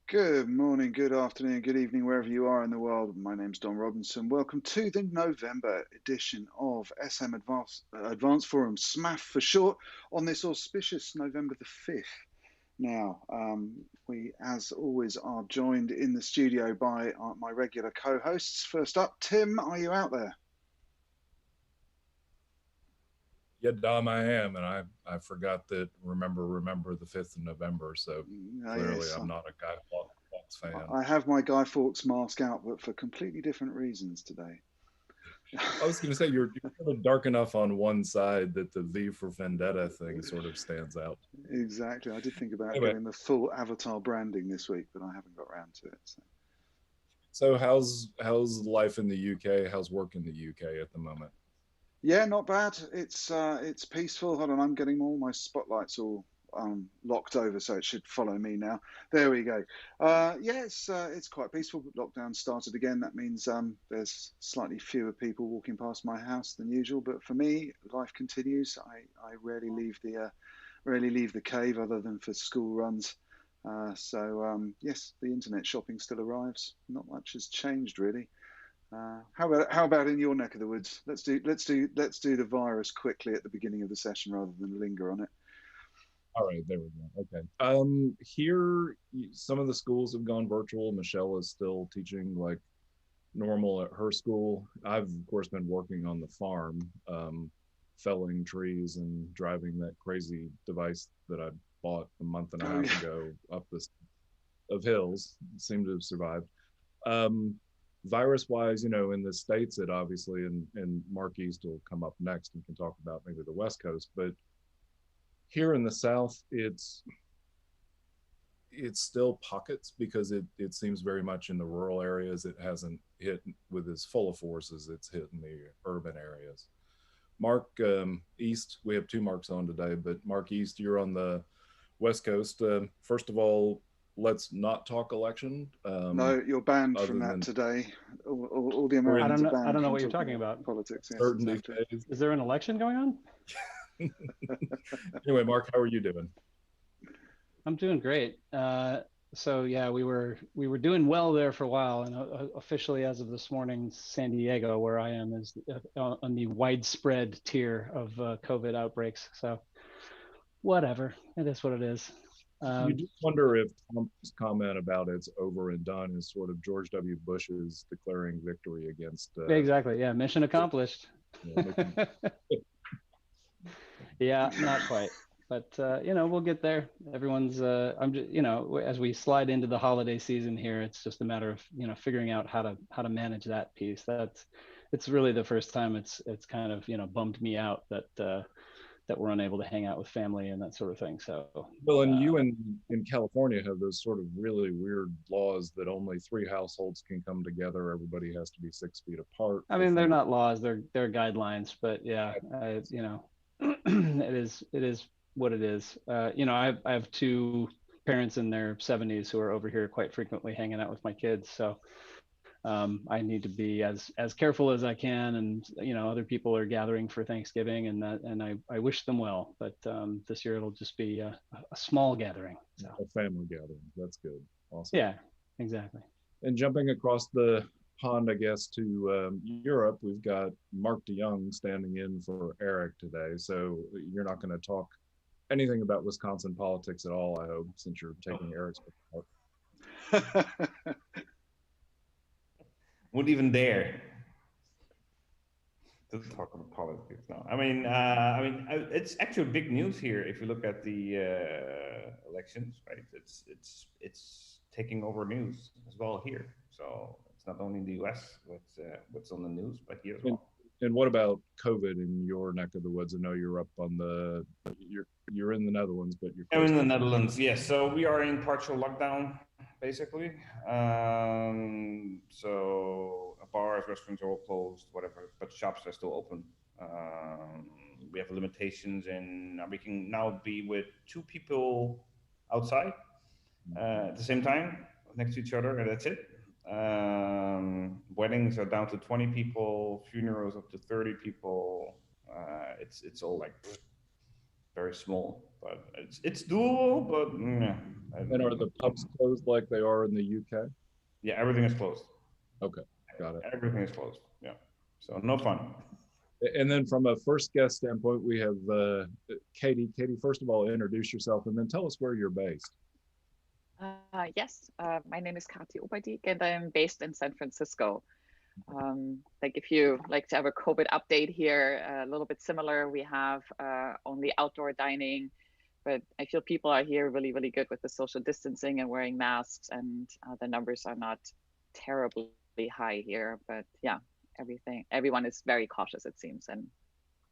Good morning, good afternoon, good evening, wherever you are in the world. My name's Don Robinson. Welcome to the November edition of SM Advanced Forum, SMAF for short, on this auspicious November the 5th. Now, we, as always, are joined in the studio by my regular co-hosts. First up, Tim, are you out there? Yeah, Dom, I am, and I forgot that remember the 5th of November. So clearly, Yes, I'm not a Guy Fawkes fan. I have my Guy Fawkes mask out, but for completely different reasons today. I was going to say you're sort of dark enough on one side that the V for Vendetta thing sort of stands out. Exactly. I did think about Anyway, getting the full avatar branding this week, but I haven't got around to it. so how's life in the UK? How's work in the UK at the moment? Yeah, not bad. It's peaceful. Hold on, I'm getting all my spotlights all locked over, so it should follow me now. There we go. Yeah, it's quite peaceful. Lockdown started again. That means there's slightly fewer people walking past my house than usual. But for me, life continues. I rarely leave the cave other than for school runs. So yes, the internet shopping still arrives. Not much has changed really. How about in your neck of the woods? Let's do the virus quickly at the beginning of the session rather than linger on it. All right, there we go. Okay. Here, some of the schools have gone virtual. Michelle is still teaching like normal at her school. I've of course been working on the farm, felling trees and driving that crazy device that I bought a month and a Oh half yeah, ago up this of hills. Seem to have survived. Um, Virus wise, in the states, it obviously and Mark East will come up next and can talk about maybe the West Coast, but here in the South, it's still pockets because it seems very much in the rural areas. It hasn't hit with as full of force as it's hit in the urban areas. Mark East, we have two Marks on today, but Mark East, you're on the West Coast. First of all, let's not talk election. no, you're banned from Other that than today. All the we're I in Americans don't are know. I banned don't know from what you're talking talking about about. politics. Yes, certainty exactly. phase. Is there an election going on? Anyway, Mark, how are you doing? I'm doing great. So yeah, we were doing well there for a while, and officially as of this morning, San Diego, where I am, is on the widespread tier of COVID outbreaks. So whatever, it is what it is. You Um, just wonder if Trump's comment about it's over and done is sort of George W. Bush's declaring victory against exactly. Yeah, mission accomplished. mission. Yeah, not quite. But we'll get there. Everyone's I'm just, as we slide into the holiday season here, it's just a matter of, figuring out how to manage that piece. It's really the first time it's kind of, bummed me out that we're unable to hang out with family and that sort of thing. So Well, and you in California have those sort of really weird laws that only three households can come together. Everybody has to be 6 feet apart I for mean, they're things. not laws, they're guidelines, but yeah, it is what it is. I have two parents in their 70s who are over here quite frequently hanging out with my kids, so I need to be as careful as I can. And other people are gathering for Thanksgiving, and I wish them well. But this year it'll just be a small gathering. So A family gathering. That's good. Awesome. yeah, exactly. And jumping across the pond, I guess, to Europe, we've got Mark DeYoung standing in for Eric today. So you're not going to talk anything about Wisconsin politics at all, I hope, since you're taking Eric's part. Wouldn't even dare to talk about politics now. It's actually big news here if you look at the elections, right? It's taking over news as well here. So it's not only in the U.S. what's on the news, but here as And, well. and what about COVID in your neck of the woods? I know you're up on you're in the Netherlands, but you're I'm close in to the Netherlands, yes. So we are in partial lockdown, basically. So bars, restaurants are all closed, whatever, but shops are still open. We have limitations in we can now be with two people outside at the same time next to each other, and that's it. Weddings are down to 20 people, funerals up to 30 people. It's all like very small, but it's doable. But And are the pubs closed like they are in the UK? Yeah, everything is closed. Okay, got it. Everything is closed. Yeah, so no fun. And then from a first guest standpoint, we have Katy. Katy, first of all, introduce yourself and then tell us where you're based. Yes, my name is Katy Oberdiek and I'm based in San Francisco. Like if you like to have a COVID update here, a little bit similar, we have only outdoor dining, but I feel people are here really, really good with the social distancing and wearing masks, and the numbers are not terribly high here, but yeah, everyone is very cautious, it seems. And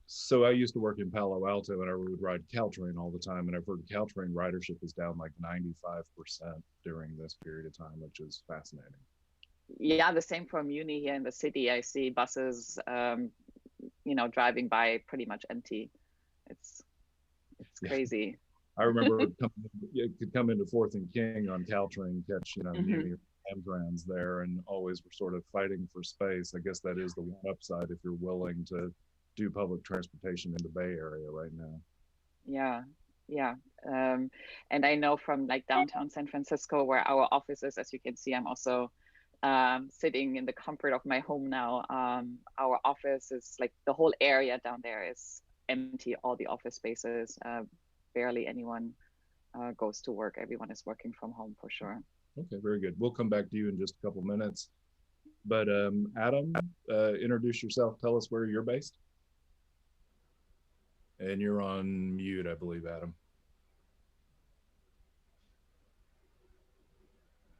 so I used to work in Palo Alto and I would ride Caltrain all the time. And I've heard Caltrain ridership is down like 95% during this period of time, which is fascinating. Yeah, the same for Muni here in the city. I see buses, driving by pretty much empty. It's crazy. I remember you could come into Fourth and King on Caltrain, catch, Muni Amtrans there, and always were sort of fighting for space. I guess that is the one upside if you're willing to do public transportation in the Bay Area right now. Yeah. And I know from like downtown San Francisco where our office is, as you can see, I'm also sitting in the comfort of my home now. Our office is like the whole area down there is empty, all the office spaces, barely anyone goes to work. Everyone is working from home for sure. Okay, very good. We'll come back to you in just a couple minutes. But Adam, introduce yourself. Tell us where you're based. And you're on mute, I believe, Adam.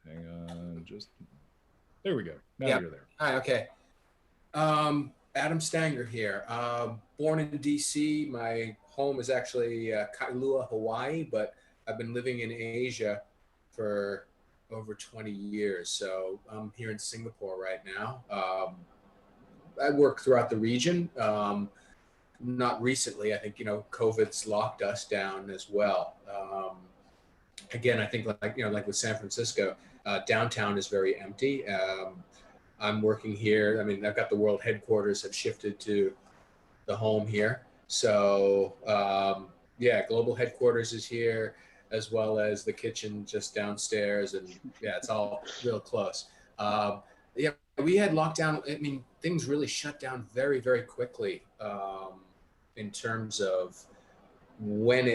Hang on, there we go. Now you're there. Hi, okay. Adam Stanger here. Born in DC. My home is actually Kailua, Hawaii, but I've been living in Asia for over 20 years. So I'm here in Singapore right now. I work throughout the region. Not recently, I think, COVID's locked us down as well. Again, I think like with San Francisco, downtown is very empty. I'm working here. I mean, I've got the world headquarters have shifted to the home here. So global headquarters is here, as well as the kitchen just downstairs. And yeah, it's all real close. We had lockdown. I mean, things really shut down very, very quickly in terms of when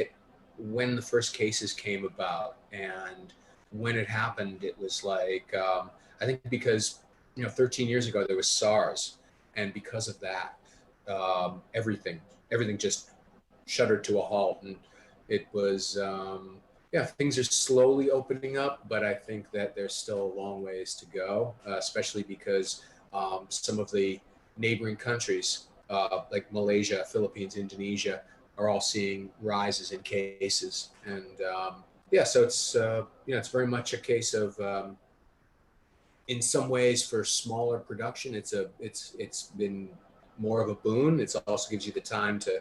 the first cases came about, and when it happened, it was like I think because 13 years ago there was SARS, and because of that, everything just shuddered to a halt, and it was things are slowly opening up, but I think that there's still a long ways to go, especially because some of the neighboring countries like Malaysia, Philippines, Indonesia are all seeing rises in cases, and so it's very much a case of in some ways for smaller production, it's been more of a boon. It also gives you the time to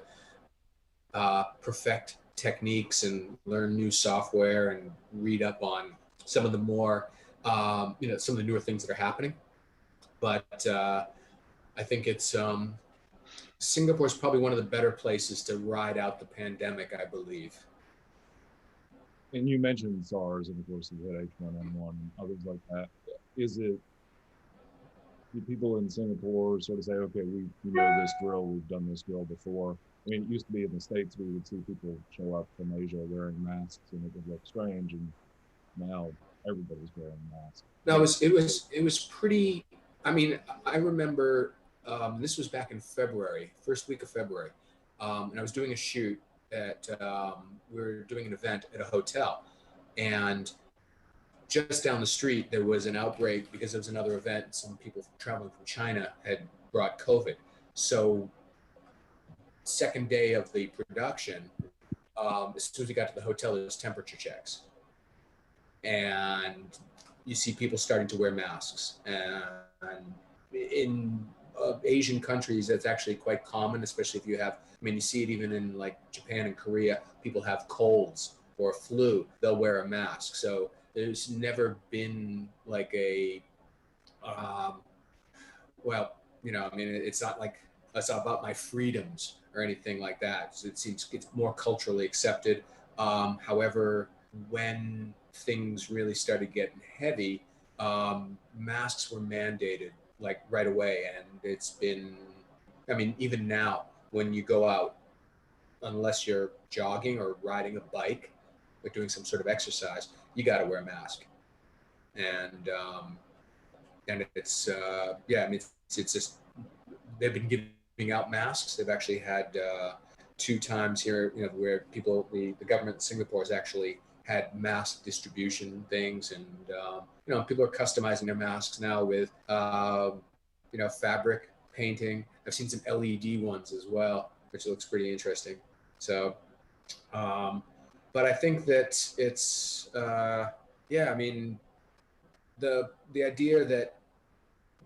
perfect techniques and learn new software and read up on some of the more some of the newer things that are happening. But I think it's Singapore is probably one of the better places to ride out the pandemic, I believe. And you mentioned SARS, and of course you had H1N1 and others like that. Do people in Singapore sort of say, okay, we know this drill, we've done this drill before? I mean, it used to be in the States, we would see people show up from Asia wearing masks and it would look strange, and now everybody's wearing masks. No, it was pretty, I mean, I remember this was back in February, first week of February, and I was doing a shoot at, we were doing an event at a hotel, and just down the street, there was an outbreak because there was another event. Some people traveling from China had brought COVID. So second day of the production, as soon as we got to the hotel, there was temperature checks. And you see people starting to wear masks. And in Asian countries, that's actually quite common, especially if you have, I mean, you see it even in like Japan and Korea, people have colds or flu, they'll wear a mask. So there's never been like a, I mean, it's not like, it's not about my freedoms or anything like that. So it seems it's more culturally accepted. However, when things really started getting heavy, masks were mandated like right away. And it's been, I mean, even now when you go out, unless you're jogging or riding a bike or doing some sort of exercise, you got to wear a mask. And it's yeah, I mean, it's just, they've been giving out masks. They've actually had 2 times here, you know, where people, the government in Singapore has actually had mask distribution things, and you know, people are customizing their masks now with you know, fabric painting. I've seen some LED ones as well, which looks pretty interesting. So, but I think that it's yeah, I mean, the idea that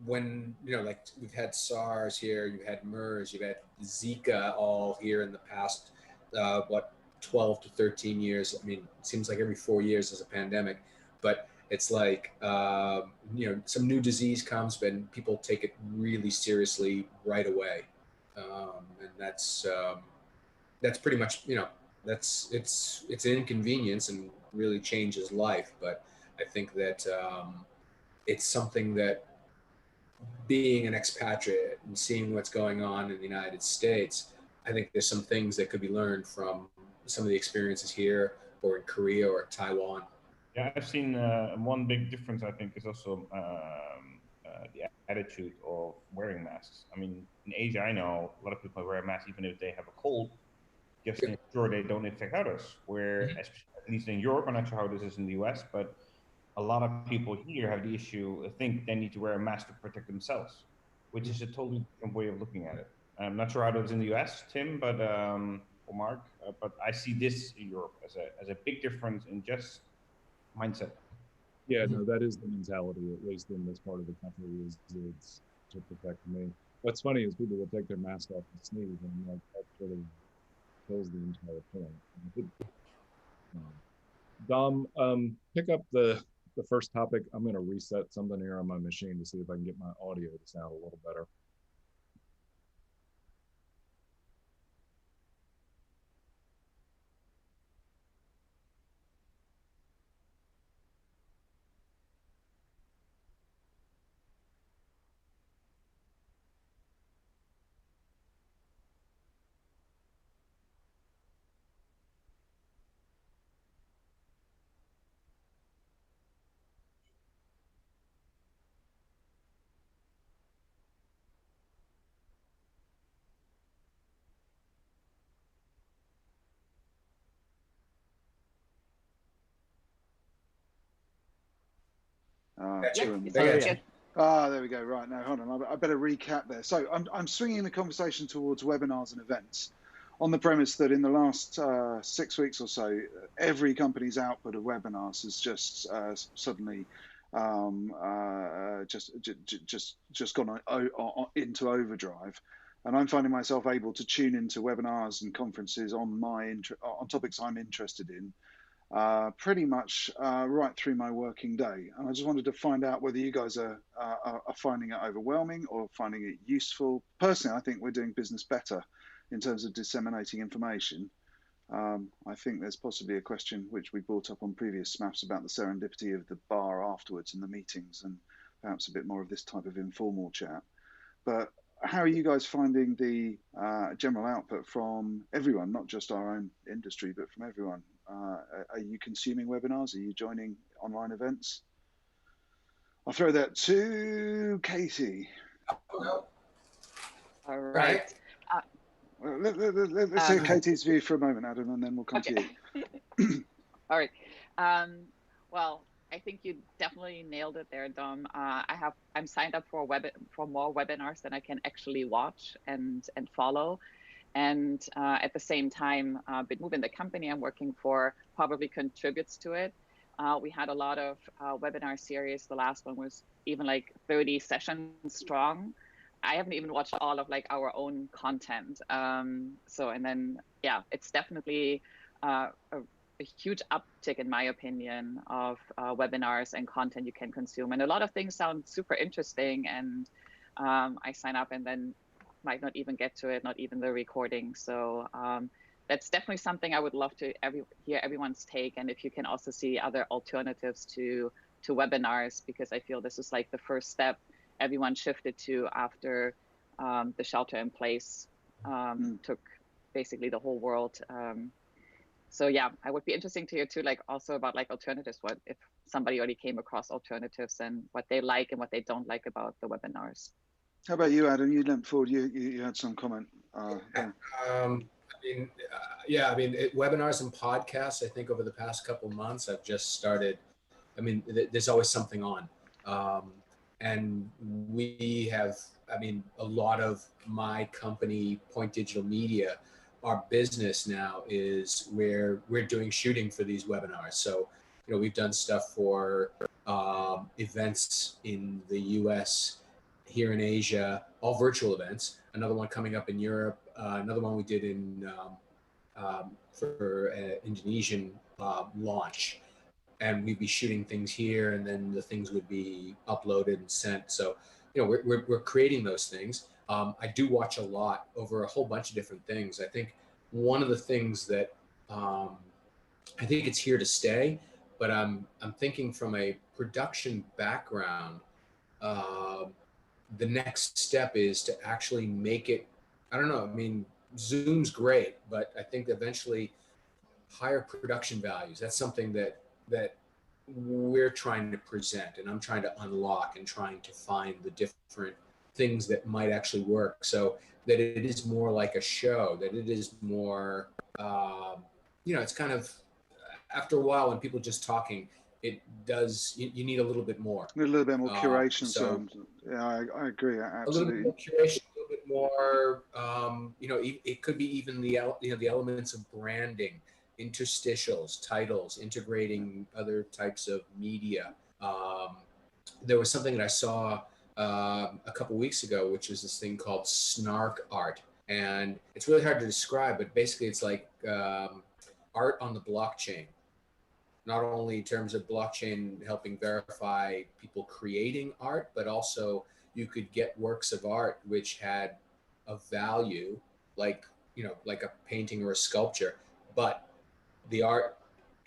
when, you know, like we've had SARS here, you've had MERS, you've had Zika all here in the past, what, 12 to 13 years. I mean, it seems like every 4 years is a pandemic, but it's like, you know, some new disease comes, but people take it really seriously right away. And that's pretty much, you know, it's an inconvenience and really changes life. But I think that it's something that, being an expatriate and seeing what's going on in the United States, I think there's some things that could be learned from some of the experiences here or in Korea or Taiwan. Yeah, I've seen one big difference. I think is also the attitude of wearing masks. I mean, in Asia, I know a lot of people wear a mask even if they have a cold, just to ensure they don't infect others. Where, at least in Europe, I'm not sure how this is in the US, but a lot of people here have the issue, think they need to wear a mask to protect themselves, which is a totally different way of looking at it. I'm not sure how it is in the US, Tim, but or Mark, but I see this in Europe as a big difference in just mindset. Yeah, no, that is the mentality, at least in this part of the country, is it's to protect me. What's funny is people will take their mask off and sneeze, and I'm like, that sort of kills the entire point. Dom, pick up the first topic. I'm going to reset something here on my machine to see if I can get my audio to sound a little better. There we go. Right, now hold on. I better recap there. So I'm swinging the conversation towards webinars and events, on the premise that in the last 6 weeks or so, every company's output of webinars has just suddenly just gone into overdrive, and I'm finding myself able to tune into webinars and conferences on on topics I'm interested in. Pretty much right through my working day. And I just wanted to find out whether you guys are finding it overwhelming or finding it useful. Personally, I think we're doing business better in terms of disseminating information. I think there's possibly a question which we brought up on previous SMAPs about the serendipity of the bar afterwards and the meetings, and perhaps a bit more of this type of informal chat. But how are you guys finding the general output from everyone, not just our own industry, but from everyone? Are you consuming webinars? Are you joining online events? I'll throw that to Katy. All right. Let's hear Katy's view for a moment, Adam, and then we'll come to you. All right. Well, I think you definitely nailed it there, Dom. I'm signed up for more webinars than I can actually watch and follow. And at the same time, Bitmove, the company I'm working for, probably contributes to it. We had a lot of webinar series. The last one was even like 30 sessions strong. I haven't even watched all of like our own content. And then, yeah, it's definitely a huge uptick, in my opinion, of webinars and content you can consume. And a lot of things sound super interesting. And I sign up and then might not even get to it, not even the recording. So that's definitely something I would love to hear everyone's take, and if you can also see other alternatives to webinars, because I feel this is like the first step everyone shifted to after the shelter in place took basically the whole world. So yeah, I would be interesting to hear too, like also about like alternatives. What if somebody already came across alternatives and what they like and what they don't like about the webinars? How about you, Adam? You leant forward. You had some comment. Webinars and podcasts. I think over the past couple of months, I've just started. I mean, there's always something on, and we have. I mean, a lot of my company, Point Digital Media, our business now is where we're doing shooting for these webinars. So, we've done stuff for events in the U.S., here in Asia, all virtual events. Another one coming up in Europe. Another one we did in for an Indonesian launch, and we'd be shooting things here, and then the things would be uploaded and sent. So, we're creating those things. I do watch a lot over a whole bunch of different things. I think one of the things that I think it's here to stay, but I'm thinking from a production background. The next step is to actually make it. I don't know. I mean, Zoom's great, but I think eventually higher production values. That's something that we're trying to present, and I'm trying to unlock and trying to find the different things that might actually work, so that it is more like a show. That it is more. It's kind of after a while when people just talking. It does. You need a little bit more. A little bit more curation. Yeah, I agree. Absolutely. A little bit more curation, a little bit more. It could be even the elements of branding, interstitials, titles, integrating other types of media. There was something that I saw a couple weeks ago, which is this thing called snark art, and it's really hard to describe, but basically it's like art on the blockchain. Not only in terms of blockchain helping verify people creating art, but also you could get works of art which had a value, like a painting or a sculpture, but the art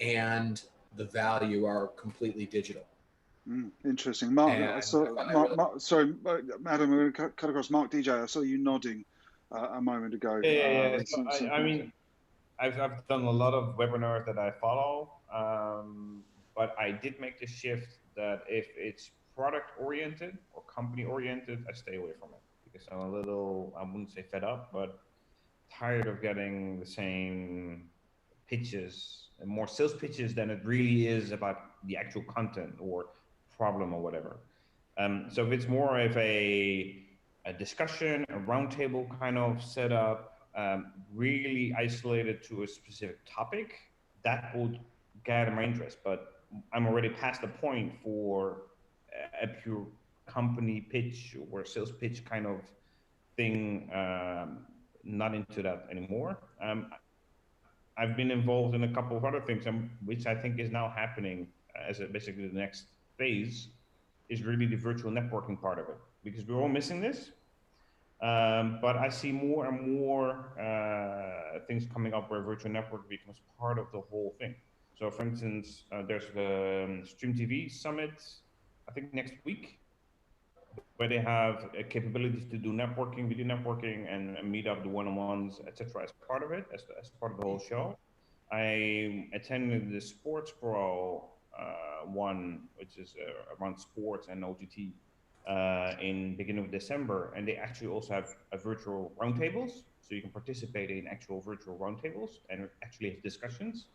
and the value are completely digital. Interesting. Mark, sorry, Adam, we're going to cut across. Mark DJ, I saw you nodding a moment ago. Yeah. I mean, I've done a lot of webinars that I follow, but I did make the shift that if it's product oriented or company oriented, I stay away from it, because I'm a little, I wouldn't say fed up, but tired of getting the same pitches and more sales pitches than it really is about the actual content or problem or whatever. So if it's more of a discussion, a roundtable kind of setup, really isolated to a specific topic, that would gather my interest. But I'm already past the point for a pure company pitch or sales pitch kind of thing. Not into that anymore. I've been involved in a couple of other things, which I think is now happening as basically the next phase, is really the virtual networking part of it, because we're all missing this. But I see more and more things coming up where virtual network becomes part of the whole thing. So for instance, there's the Stream TV Summit, I think next week, where they have capabilities to do networking, video networking, and meet up the one-on-ones, etc. as part of it, as part of the whole show. I attended the Sports Pro one, which is around sports and OTT, in beginning of December, and they actually also have virtual roundtables, so you can participate in actual virtual roundtables and actually have discussions.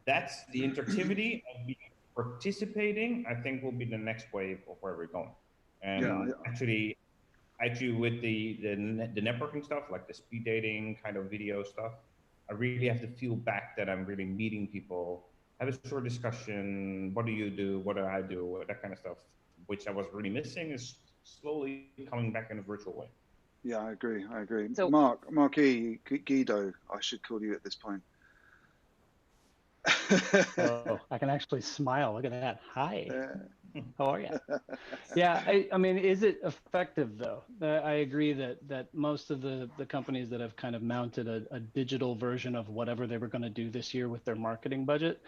That's the interactivity and participating, I think, will be the next wave of where we're going. And actually with the networking stuff, like the speed dating kind of video stuff, I really have to feel back that I'm really meeting people, have a short discussion. What do you do? What do I do? That kind of stuff, which I was really missing, is slowly coming back in a virtual way. Yeah, I agree. So, Mark E, Guido, I should call you at this point. Oh, I can actually smile. Look at that. Hi. How are you? Yeah, I mean, is it effective though? I agree that most of the companies that have kind of mounted a digital version of whatever they were going to do this year with their marketing budget,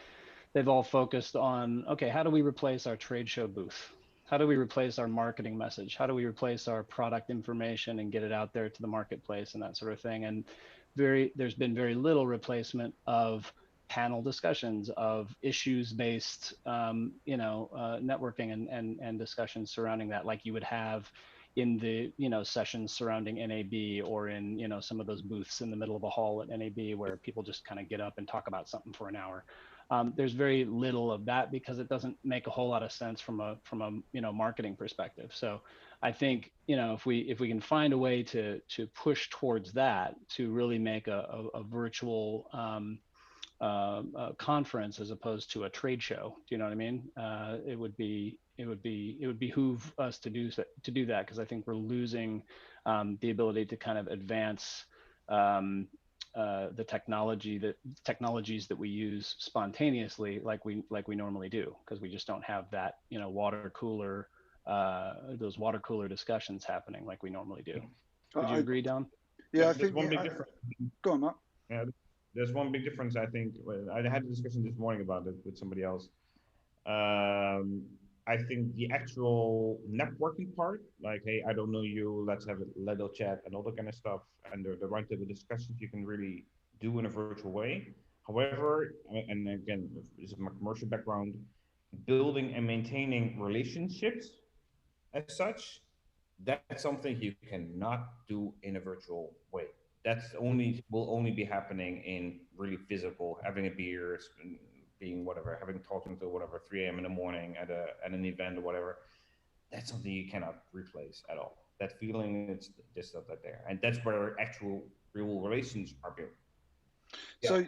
they've all focused on, okay, how do we replace our trade show booth? How do we replace our marketing message? How do we replace our product information and get it out there to the marketplace and that sort of thing? And there's been very little replacement of panel discussions, of issues-based, networking and discussions surrounding that, like you would have in the sessions surrounding NAB, or in some of those booths in the middle of a hall at NAB where people just kind of get up and talk about something for an hour. There's very little of that because it doesn't make a whole lot of sense from a marketing perspective. So I think if we can find a way to push towards that, to really make a virtual conference as opposed to a trade show, do you know what I mean? It would behoove us to do that, because I think we're losing the ability to kind of advance the technologies that we use spontaneously like we normally do, because we just don't have that those water cooler discussions happening like we normally do. Would you agree, Don? Yeah, I There's think one big difference. Go on, Mark. Yeah, there's one big difference. I think I had a discussion this morning about it with somebody else. I think the actual networking part, like, hey, I don't know you, let's have a little chat and all that kind of stuff, and the right type of discussions you can really do in a virtual way. However, and again, this is my commercial background, building and maintaining relationships as such, that's something you cannot do in a virtual way. Will only be happening in really physical, having a beer, being whatever, talking to whatever 3 a.m. in the morning at an event or whatever. That's something you cannot replace at all. That feeling, it's just not that there, and that's where actual real relations are built. So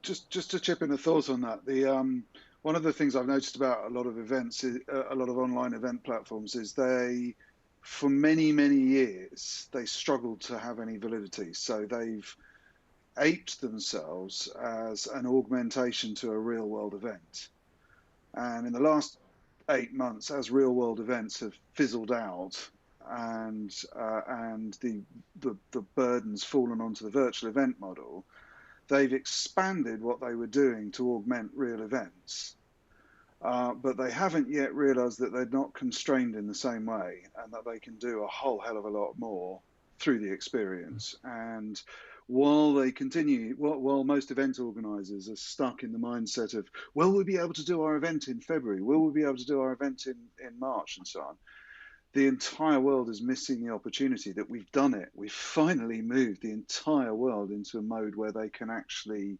just to chip in the thoughts on that, the one of the things I've noticed about a lot of events, a lot of online event platforms, is they, for many years, they struggled to have any validity. So they've aped themselves as an augmentation to a real world event. And in the last 8 months, as real world events have fizzled out and the burden's fallen onto the virtual event model, they've expanded what they were doing to augment real events. But they haven't yet realized that they're not constrained in the same way, and that they can do a whole hell of a lot more through the experience. And while most event organizers are stuck in the mindset of, will we be able to do our event in February? Will we be able to do our event in March, and so on? The entire world is missing the opportunity that we've done it. We've finally moved the entire world into a mode where they can actually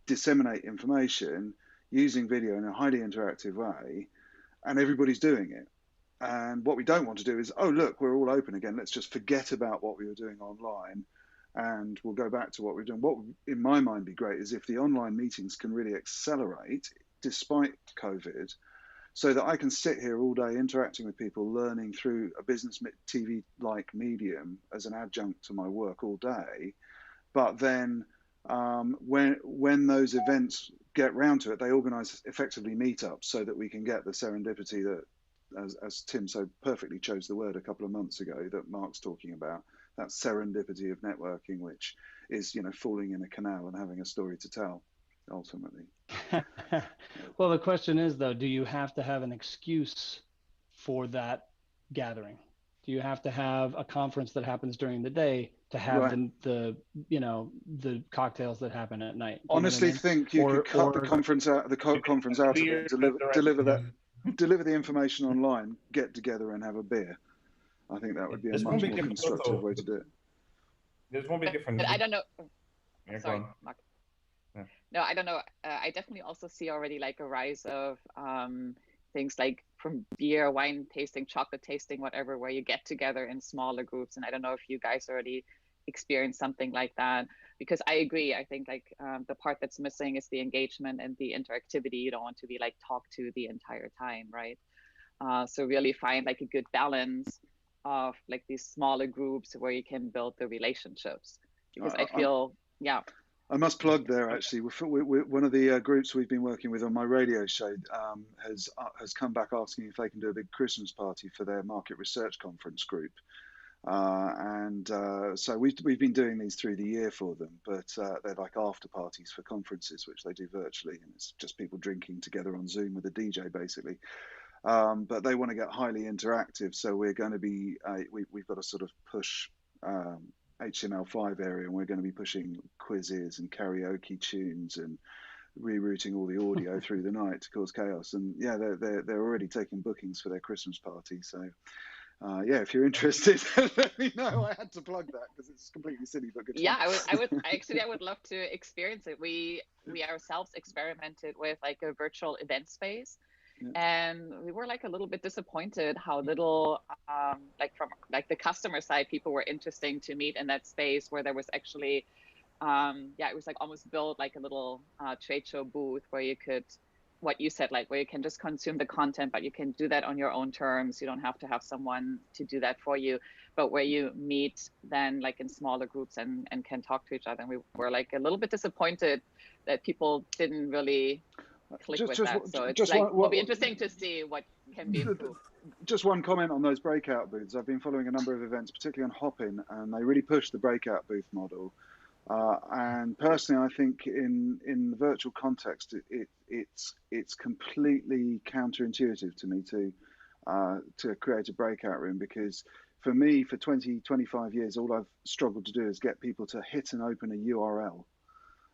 disseminate information using video in a highly interactive way, and everybody's doing it. And what we don't want to do is, oh, look, we're all open again, let's just forget about what we were doing online and we'll go back to what we're doing. What would, in my mind, be great is if the online meetings can really accelerate despite COVID, so that I can sit here all day interacting with people, learning through a business TV-like medium as an adjunct to my work all day. But then when those events get round to it, they organise effectively meetups so that we can get the serendipity that, as Tim so perfectly chose the word a couple of months ago, that Mark's talking about, that serendipity of networking, which is, falling in a canal and having a story to tell, ultimately. Well, the question is, though, do you have to have an excuse for that gathering? Do you have to have a conference that happens during the day to have the cocktails that happen at night? Honestly, think you could cut the conference out of it, deliver the information online, get together and have a beer. I think that would be a much more constructive way to do it. There's one big difference. But I don't know. Yeah, sorry, Mark. Yeah. No, I don't know. I definitely also see already like a rise of things like from beer, wine tasting, chocolate tasting, whatever, where you get together in smaller groups. And I don't know if you guys already experienced something like that, because I agree. I think like the part that's missing is the engagement and the interactivity. You don't want to be like talked to the entire time, right? So really find like a good balance of like these smaller groups where you can build the relationships, because I feel, I must plug there actually. One of the groups we've been working with on my radio show has come back asking if they can do a big Christmas party for their market research conference group. So we've been doing these through the year for them, but they're like after parties for conferences, which they do virtually, and it's just people drinking together on Zoom with a DJ basically. But they want to get highly interactive, so we're going to be we've got to sort of push HTML5 area, and we're going to be pushing quizzes and karaoke tunes and rerouting all the audio through the night to cause chaos. And yeah, they're already taking bookings for their Christmas party, so. Yeah, if you're interested, let me know. I had to plug that because it's completely silly but good. Yeah, I would love to experience it. We ourselves experimented with like a virtual event space, and we were like a little bit disappointed how little like from like the customer side people were interesting to meet in that space where there was actually it was like almost built like a little trade show booth where you could, what you said, like where you can just consume the content, but you can do that on your own terms. You don't have to have someone to do that for you, but where you meet then like in smaller groups and can talk to each other. And we were like a little bit disappointed that people didn't really click with that. So it's like, it'll be interesting to see what can be improved. Just one comment on those breakout booths. I've been following a number of events, particularly on Hopin, and they really push the breakout booth model. And personally, I think in the virtual context, it's completely counterintuitive to me to create a breakout room, because for me, for 25 years, all I've struggled to do is get people to hit and open a URL.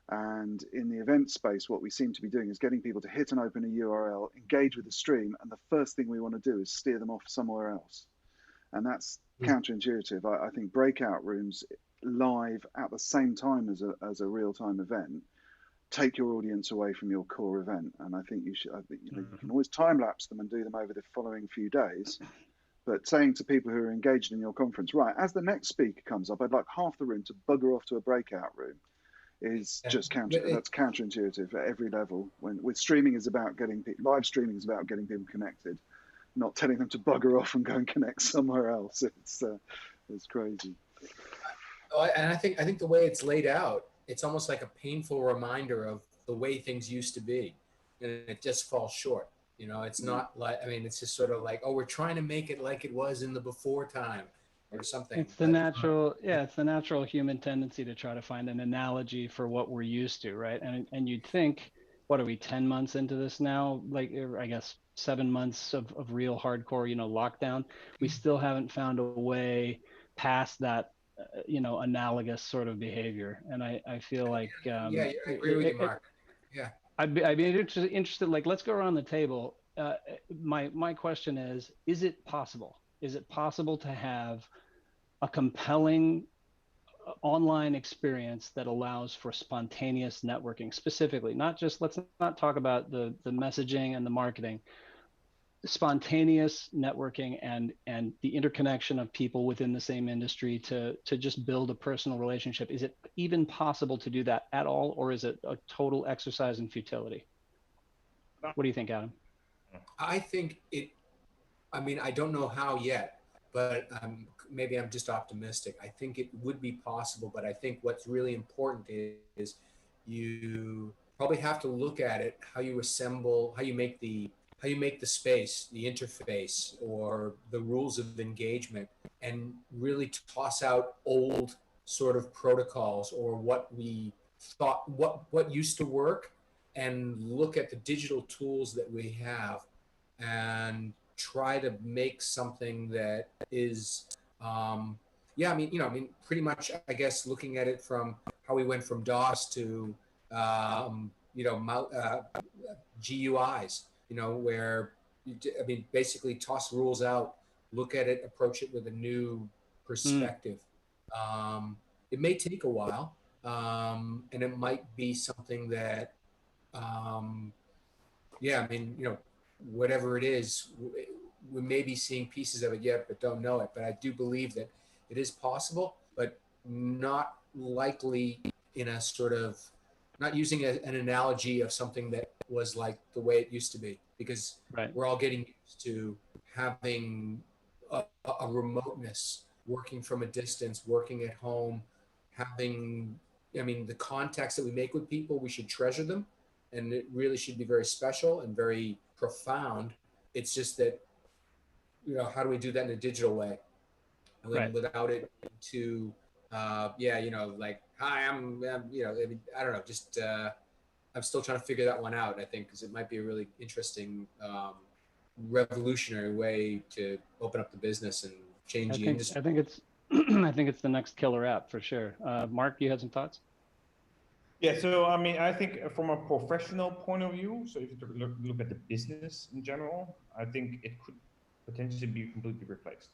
And in the event space, what we seem to be doing is getting people to hit and open a URL, engage with the stream, and the first thing we want to do is steer them off somewhere else. And that's counterintuitive. I think breakout rooms live at the same time as a real-time event take your audience away from your core event. And I think you can always time lapse them and do them over the following few days, but saying to people who are engaged in your conference, right, as the next speaker comes up, I'd like half the room to bugger off to a breakout room, is just that's counterintuitive at every level. With streaming is about live streaming is about getting people connected, not telling them to bugger off and go and connect somewhere else. It's crazy. And I think the way it's laid out, it's almost like a painful reminder of the way things used to be, and it just falls short. You know, it's not like, I mean, it's just sort of like, oh, we're trying to make it like it was in the before time or something. It's the natural, it's the natural human tendency to try to find an analogy for what we're used to, right? And you'd think, what are we, 10 months into this now? Like, I guess 7 months of real hardcore, lockdown. We still haven't found a way past that, analogous sort of behavior. And I feel like I agree with you, Mark. I'd be interested, like, let's go around the table. My question is it possible? Is it possible to have a compelling online experience that allows for spontaneous networking? Specifically, let's not talk about the messaging and the marketing. Spontaneous networking and the interconnection of people within the same industry to just build a personal relationship. Is it even possible to do that at all, or is it a total exercise in futility? What do you think, Adam? I think I don't know how yet, but maybe I'm just optimistic. I think it would be possible, but I think what's really important is you probably have to look at it, how you assemble, how you make the space, the interface, or the rules of engagement, and really toss out old sort of protocols or what we thought, what used to work, and look at the digital tools that we have and try to make something that is, pretty much, I guess, looking at it from how we went from DOS to, GUIs, where, basically toss rules out, look at it, approach it with a new perspective. It may take a while, and it might be something that, whatever it is, we may be seeing pieces of it yet, but don't know it. But I do believe that it is possible, but not likely in a sort of, not using an analogy of something that was like the way it used to be, because we're all getting used to having a remoteness, working from a distance, working at home, having I mean, the contacts that we make with people, we should treasure them, and it really should be very special and very profound. It's just that, how do we do that in a digital way? And then Right. without it to, like, hi, I mean, I don't know, just, I'm still trying to figure that one out, I think, because it might be a really interesting, revolutionary way to open up the business and change the industry. I think it's I think it's the next killer app for sure. Mark, you had some thoughts? Yeah, so I mean, I think from a professional point of view, so if you look at the business in general, I think it could potentially be completely replaced.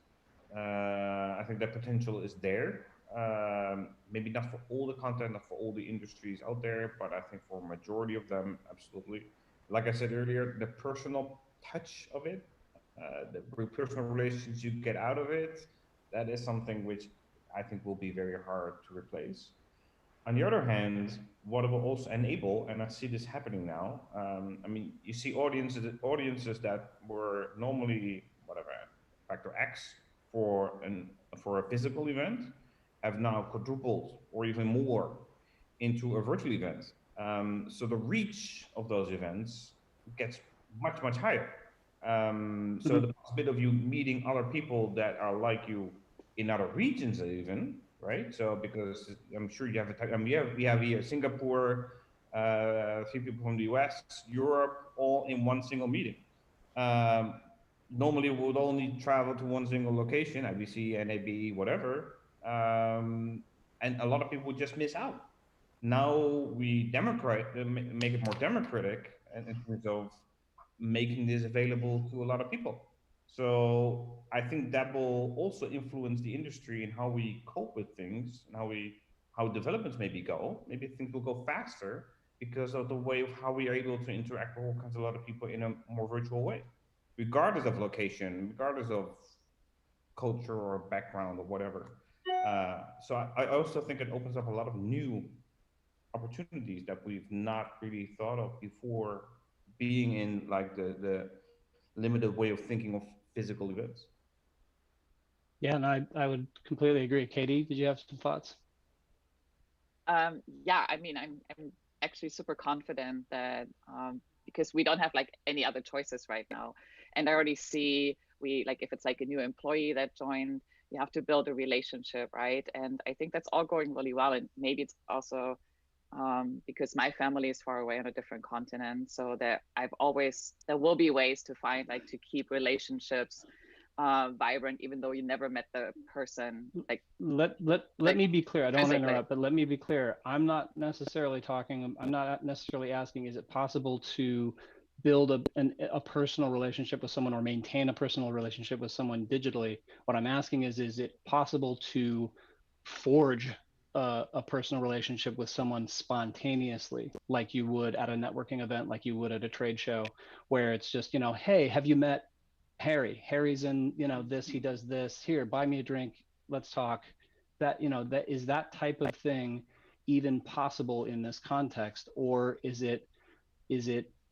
I think that potential is there. Maybe not for all the content, not for all the industries out there, but I think for a majority of them, absolutely. Like I said earlier, the personal touch of it, the personal relations you get out of it, that is something which I think will be very hard to replace. On the other hand, what it will also enable, and I see this happening now. I mean, you see audiences that were normally whatever factor X for a physical event have now quadrupled or even more into a virtual event. So the reach of those events gets much higher. So the possibility of you meeting other people that are like you in other regions even, right? So because I'm sure you have we have here Singapore, 3 people from the US, Europe, all in one single meeting. Normally we would only travel to one single location, IBC, NAB, whatever, and a lot of people would just miss out. Now we make it more democratic in terms of making this available to a lot of people. So I think that will also influence the industry and how we cope with things and how developments maybe go. Maybe things will go faster because of the way of how we are able to interact with all kinds of a lot of people in a more virtual way, regardless of location, regardless of culture or background or whatever. So I also think it opens up a lot of new opportunities that we've not really thought of before, being in like the limited way of thinking of physical events. Yeah, and I would completely agree. Katy, did you have some thoughts? Yeah, I mean, I'm actually super confident that because we don't have like any other choices right now, and I already see like if it's like a new employee that joined, you have to build a relationship, right? And I think that's all going really well, and maybe it's also because my family is far away on a different continent, so that there will be ways to find like to keep relationships vibrant, even though you never met the person. Like let me be clear. I don't want to interrupt, but let me be clear. I'm not necessarily asking, is it possible to build a personal relationship with someone or maintain a personal relationship with someone digitally? What I'm asking is it possible to forge a personal relationship with someone spontaneously, like you would at a networking event, like you would at a trade show, where it's just, hey, have you met Harry? Harry's in, this, he does this, here, buy me a drink, let's talk. That, that is that type of thing even possible in this context, or is it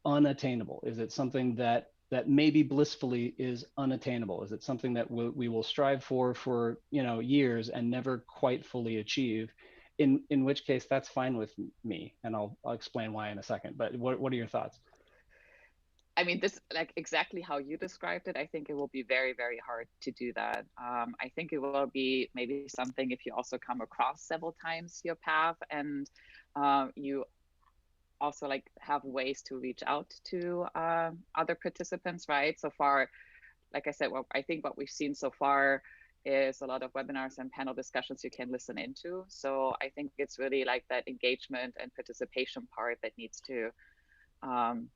unattainable? Is it something that maybe blissfully is unattainable? Is it something that we will strive for years and never quite fully achieve? In which case, that's fine with me, and I'll explain why in a second. But what are your thoughts? I mean, this, like exactly how you described it, I think it will be very, very hard to do that. I think it will be maybe something if you also come across several times your path, and you also like have ways to reach out to other participants, right? So far, like I said, I think what we've seen so far is a lot of webinars and panel discussions you can listen into. So I think it's really like that engagement and participation part that needs to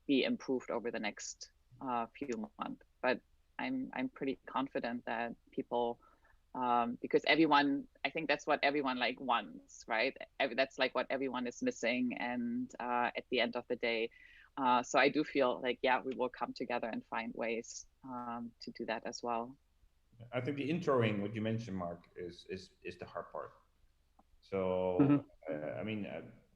be improved over the next few months. But I'm pretty confident that people, because everyone, I think that's what everyone like wants, right? That's like what everyone is missing, and at the end of the day, so I do feel like, yeah, we will come together and find ways to do that as well. I think the introing, what you mentioned, Mark, is the hard part. So I mean,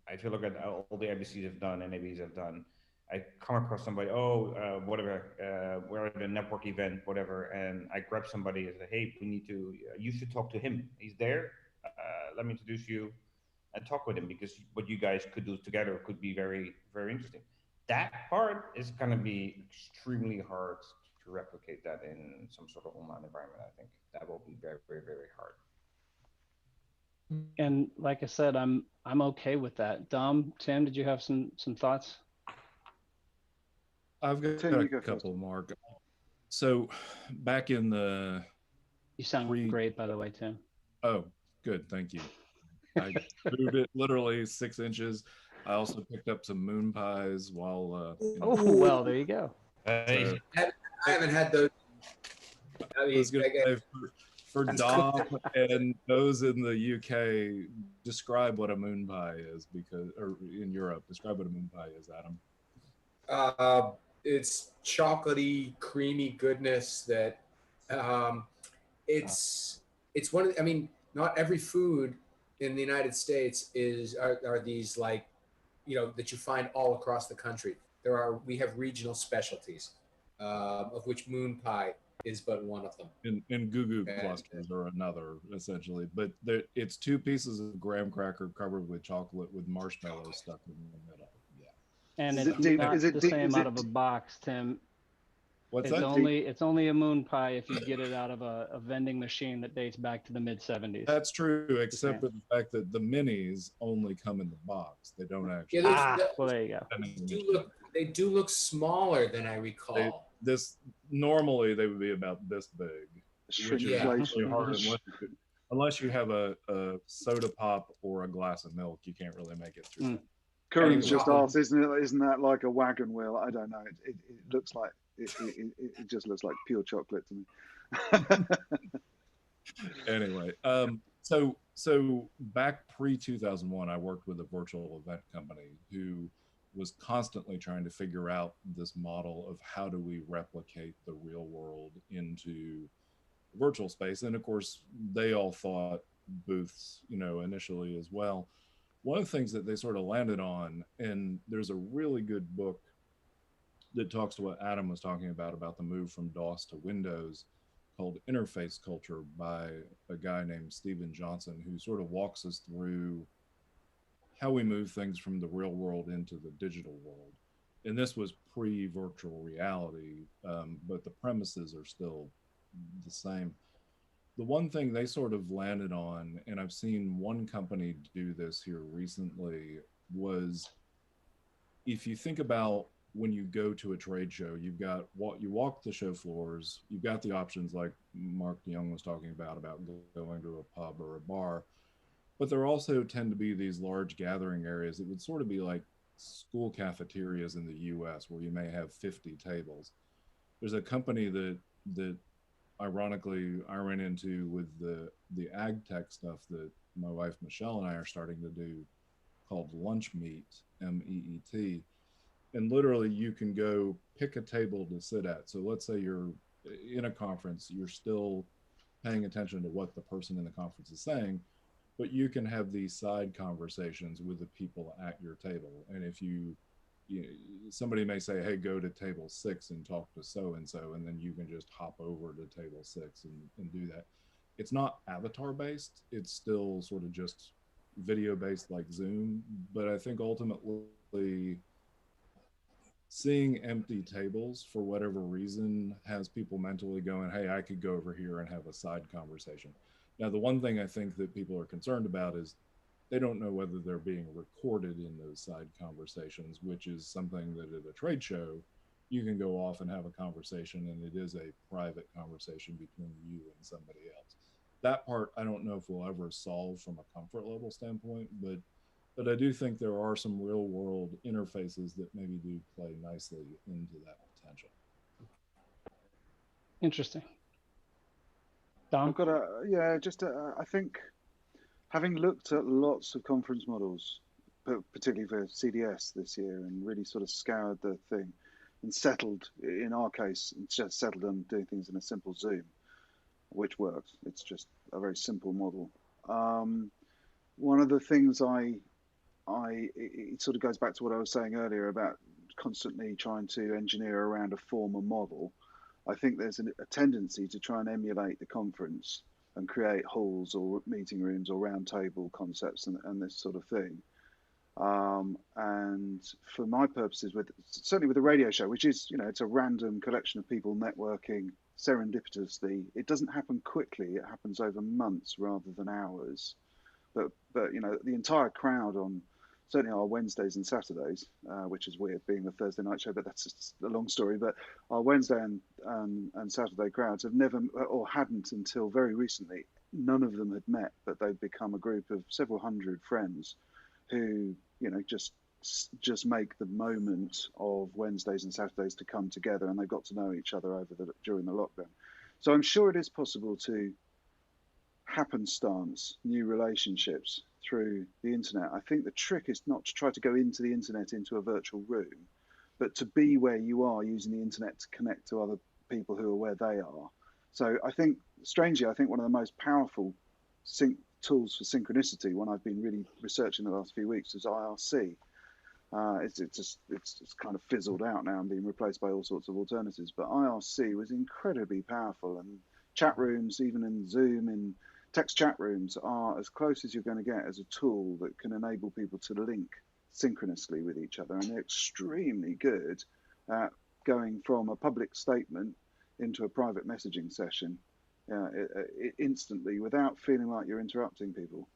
I feel like all the IBCs have done, NABs have done. I come across somebody, whatever, we're at a network event, whatever, and I grab somebody and say, hey, you should talk to him. He's there. Let me introduce you. and talk with him, because what you guys could do together could be very, very interesting. That part is going to be extremely hard to replicate that in some sort of online environment. I think that will be very, very, very hard. And like I said, I'm okay with that. Dom, Tim, did you have some thoughts? I've got Tim, you a go couple, first. Mark. So back in the You sound great, by the way, Tim. Oh, good, thank you. I moved it literally 6 inches. I also picked up some moon pies while. Oh well, there you go. So, I haven't had those. I mean, I was going to say for Dom and those in the UK, describe what a moon pie is, because, or in Europe, describe what a moon pie is, Adam. It's chocolatey, creamy goodness that it's one of, I mean, not every food in the United States are these, like, you know, that you find all across the country. We have regional specialties, of which moon pie is but one of them. And goo clusters are another, essentially. But it's 2 pieces of graham cracker covered with chocolate with marshmallows stuck in the middle. Yeah. And it's not the same out of a box, Tim. What's it's that? It's only a moon pie if you get it out of a vending machine that dates back to the mid-70s. That's true, except for the fact that the minis only come in the box. They don't actually. Well, there you go. They do look smaller than I recall. Normally they would be about this big, which is really hard unless you have a soda pop or a glass of milk. You can't really make it through. Corinne's just asked, isn't that like a wagon wheel? I don't know. It looks like it just looks like pure chocolate to me. Anyway, so back pre-2001, I worked with a virtual event company who was constantly trying to figure out this model of how do we replicate the real world into virtual space. And of course, they all thought booths, initially as well. One of the things that they sort of landed on, and there's a really good book that talks to what Adam was talking about the move from DOS to Windows, called Interface Culture, by a guy named Steven Johnson, who sort of walks us through how we move things from the real world into the digital world. And this was pre-virtual reality, but the premises are still the same. The one thing they sort of landed on, and I've seen one company do this here recently, was if you think about when you go to a trade show, you walk the show floors, you've got the options like Mark Young was talking about going to a pub or a bar, but there also tend to be these large gathering areas that would sort of be like school cafeterias in the US, where you may have 50 tables. There's a company that ironically I ran into with the ag tech stuff that my wife Michelle and I are starting to do, called Lunch Meet, MEET. And literally you can go pick a table to sit at. So let's say you're in a conference, you're still paying attention to what the person in the conference is saying, but you can have these side conversations with the people at your table. And if somebody may say, hey, go to table 6 and talk to so-and-so, and then you can just hop over to table 6 and do that. It's not avatar based. It's still sort of just video based like Zoom. But I think ultimately seeing empty tables for whatever reason has people mentally going, hey, I could go over here and have a side conversation. Now, the one thing I think that people are concerned about is they don't know whether they're being recorded in those side conversations, which is something that at a trade show, you can go off and have a conversation, and it is a private conversation between you and somebody else. That part, I don't know if we'll ever solve from a comfort level standpoint, but I do think there are some real world interfaces that maybe do play nicely into that potential. Interesting. Dom? I've got I think, having looked at lots of conference models, particularly for CDS this year, and really sort of scoured the thing and settled, in our case, just settled on doing things in a simple Zoom, which works. It's just a very simple model. One of the things it sort of goes back to what I was saying earlier about constantly trying to engineer around a form or model. I think there's a tendency to try and emulate the conference and create halls or meeting rooms or round table concepts and this sort of thing. And for my purposes, certainly with the radio show, which is, it's a random collection of people networking serendipitously. It doesn't happen quickly. It happens over months rather than hours. But the entire crowd on certainly our Wednesdays and Saturdays, which is weird being the Thursday night show, but that's just a long story. But our Wednesday and Saturday crowds have never, or hadn't until very recently, none of them had met, but they've become a group of several hundred friends who, just make the moment of Wednesdays and Saturdays to come together, and they've got to know each other during the lockdown. So I'm sure it is possible to happenstance new relationships through the internet. I think the trick is not to try to go into the internet into a virtual room, but to be where you are using the internet to connect to other people who are where they are. So I think, strangely, I think one of the most powerful tools for synchronicity, one I've been really researching the last few weeks, is IRC. It's kind of fizzled out now and being replaced by all sorts of alternatives. But IRC was incredibly powerful, and chat rooms, even in Zoom, in text chat rooms, are as close as you're going to get as a tool that can enable people to link synchronously with each other. And they're extremely good at going from a public statement into a private messaging session instantly without feeling like you're interrupting people.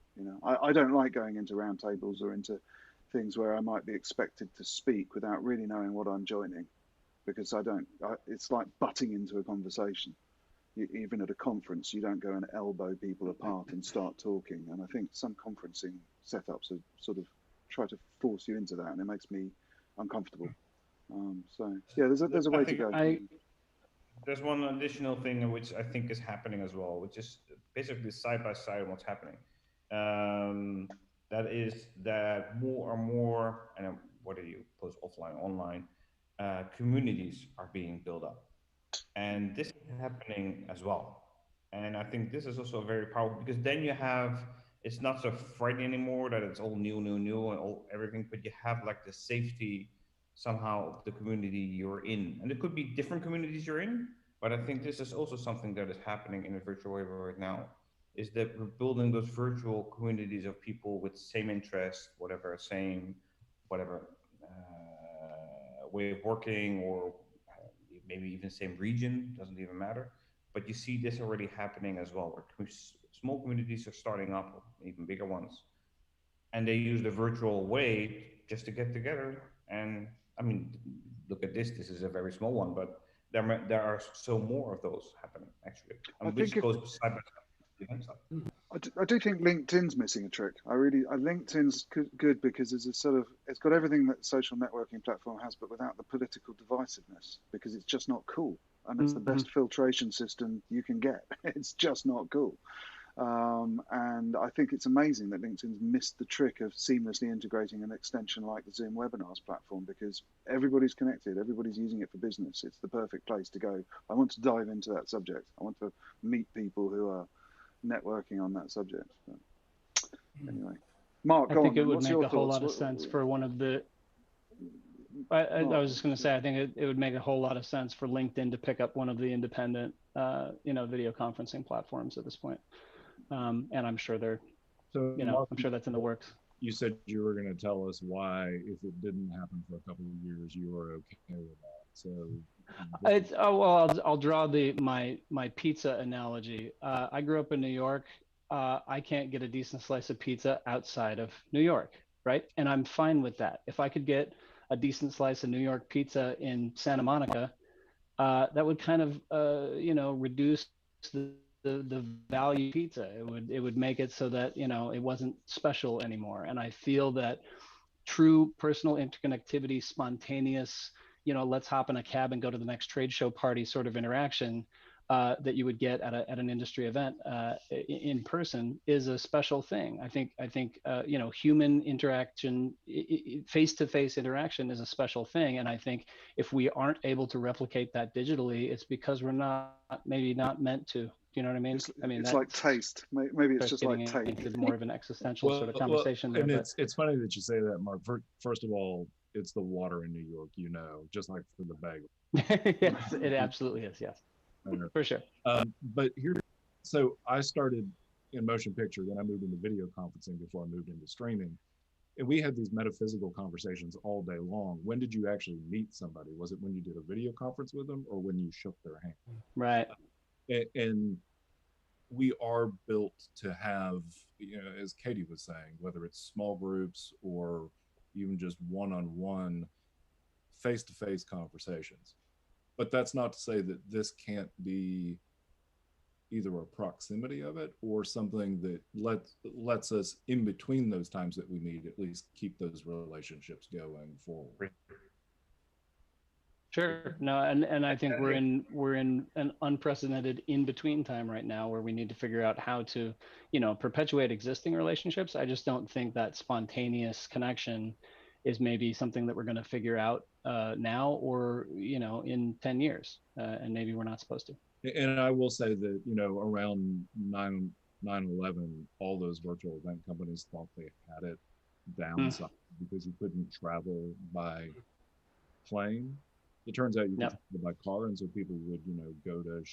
I don't like going into roundtables or into things where I might be expected to speak without really knowing what I'm joining, because it's like butting into a conversation. Even at a conference, you don't go and elbow people apart and start talking. And I think some conferencing setups are sort of try to force you into that, and it makes me uncomfortable. So yeah, there's a way to go. There's one additional thing which I think is happening as well, which is basically side by side what's happening. That is that more and more, and whether you post offline, online, communities are being built up. And this is happening as well. And I think this is also very powerful, because then it's not so frightening anymore that it's all new and all everything, but you have like the safety somehow of the community you're in. And it could be different communities you're in, but I think this is also something that is happening in a virtual way right now, is that we're building those virtual communities of people with same interests, same way of working, or maybe even same region, doesn't even matter. But you see this already happening as well, where small communities are starting up, even bigger ones, and they use the virtual way just to get together. And I mean, look at this is a very small one, but there are so more of those happening, actually. Which goes side by side. I do think LinkedIn's missing a trick. LinkedIn's good because it's got everything that social networking platform has, but without the political divisiveness, because it's just not cool. And it's the best filtration system you can get. It's just not cool. And I think it's amazing that LinkedIn's missed the trick of seamlessly integrating an extension like the Zoom webinars platform, because everybody's connected, everybody's using it for business. It's the perfect place to go. I want to dive into that subject. I want to meet people who are networking on that subject. But anyway, Mark, I think it would make a whole lot of sense for one of the. I was just going to say, I think it would make a whole lot of sense for LinkedIn to pick up one of the independent, video conferencing platforms at this point. And I'm sure I'm sure that's in the works. You said you were going to tell us why, if it didn't happen for a couple of years, you were okay with that. So. I'll draw my pizza analogy. I grew up in New York. I can't get a decent slice of pizza outside of New York, right? And I'm fine with that. If I could get a decent slice of New York pizza in Santa Monica, that would kind of reduce the value of pizza. It would make it so that it wasn't special anymore. And I feel that true personal interconnectivity, spontaneous, let's hop in a cab and go to the next trade show party sort of interaction that you would get at an industry event in person is a special thing. I think human interaction, face-to-face interaction is a special thing. And I think if we aren't able to replicate that digitally, it's because we're maybe not meant to. Do you know what I mean? It's like taste. Maybe it's just like taste. It's more of an existential sort of conversation. And it's funny that you say that, Mark. First of all, it's the water in New York, just like for the bagel. Yes, it absolutely is. Yes, for sure. But So I started in motion picture, then I moved into video conferencing before I moved into streaming. And we had these metaphysical conversations all day long. When did you actually meet somebody? Was it when you did a video conference with them or when you shook their hand? Right. And we are built to have, as Katy was saying, whether it's small groups or even just one-on-one face-to-face conversations. But that's not to say that this can't be either a proximity of it or something that lets us, in between those times that we meet, at least keep those relationships going forward. Sure. No, and I think we're in an unprecedented in between time right now where we need to figure out how to, perpetuate existing relationships. I just don't think that spontaneous connection is maybe something that we're going to figure out now or in 10 years, and maybe we're not supposed to. And I will say that, around 9/11, all those virtual event companies thought they had it downside because you couldn't travel by plane. It turns out you could travel by car, and so people would, go to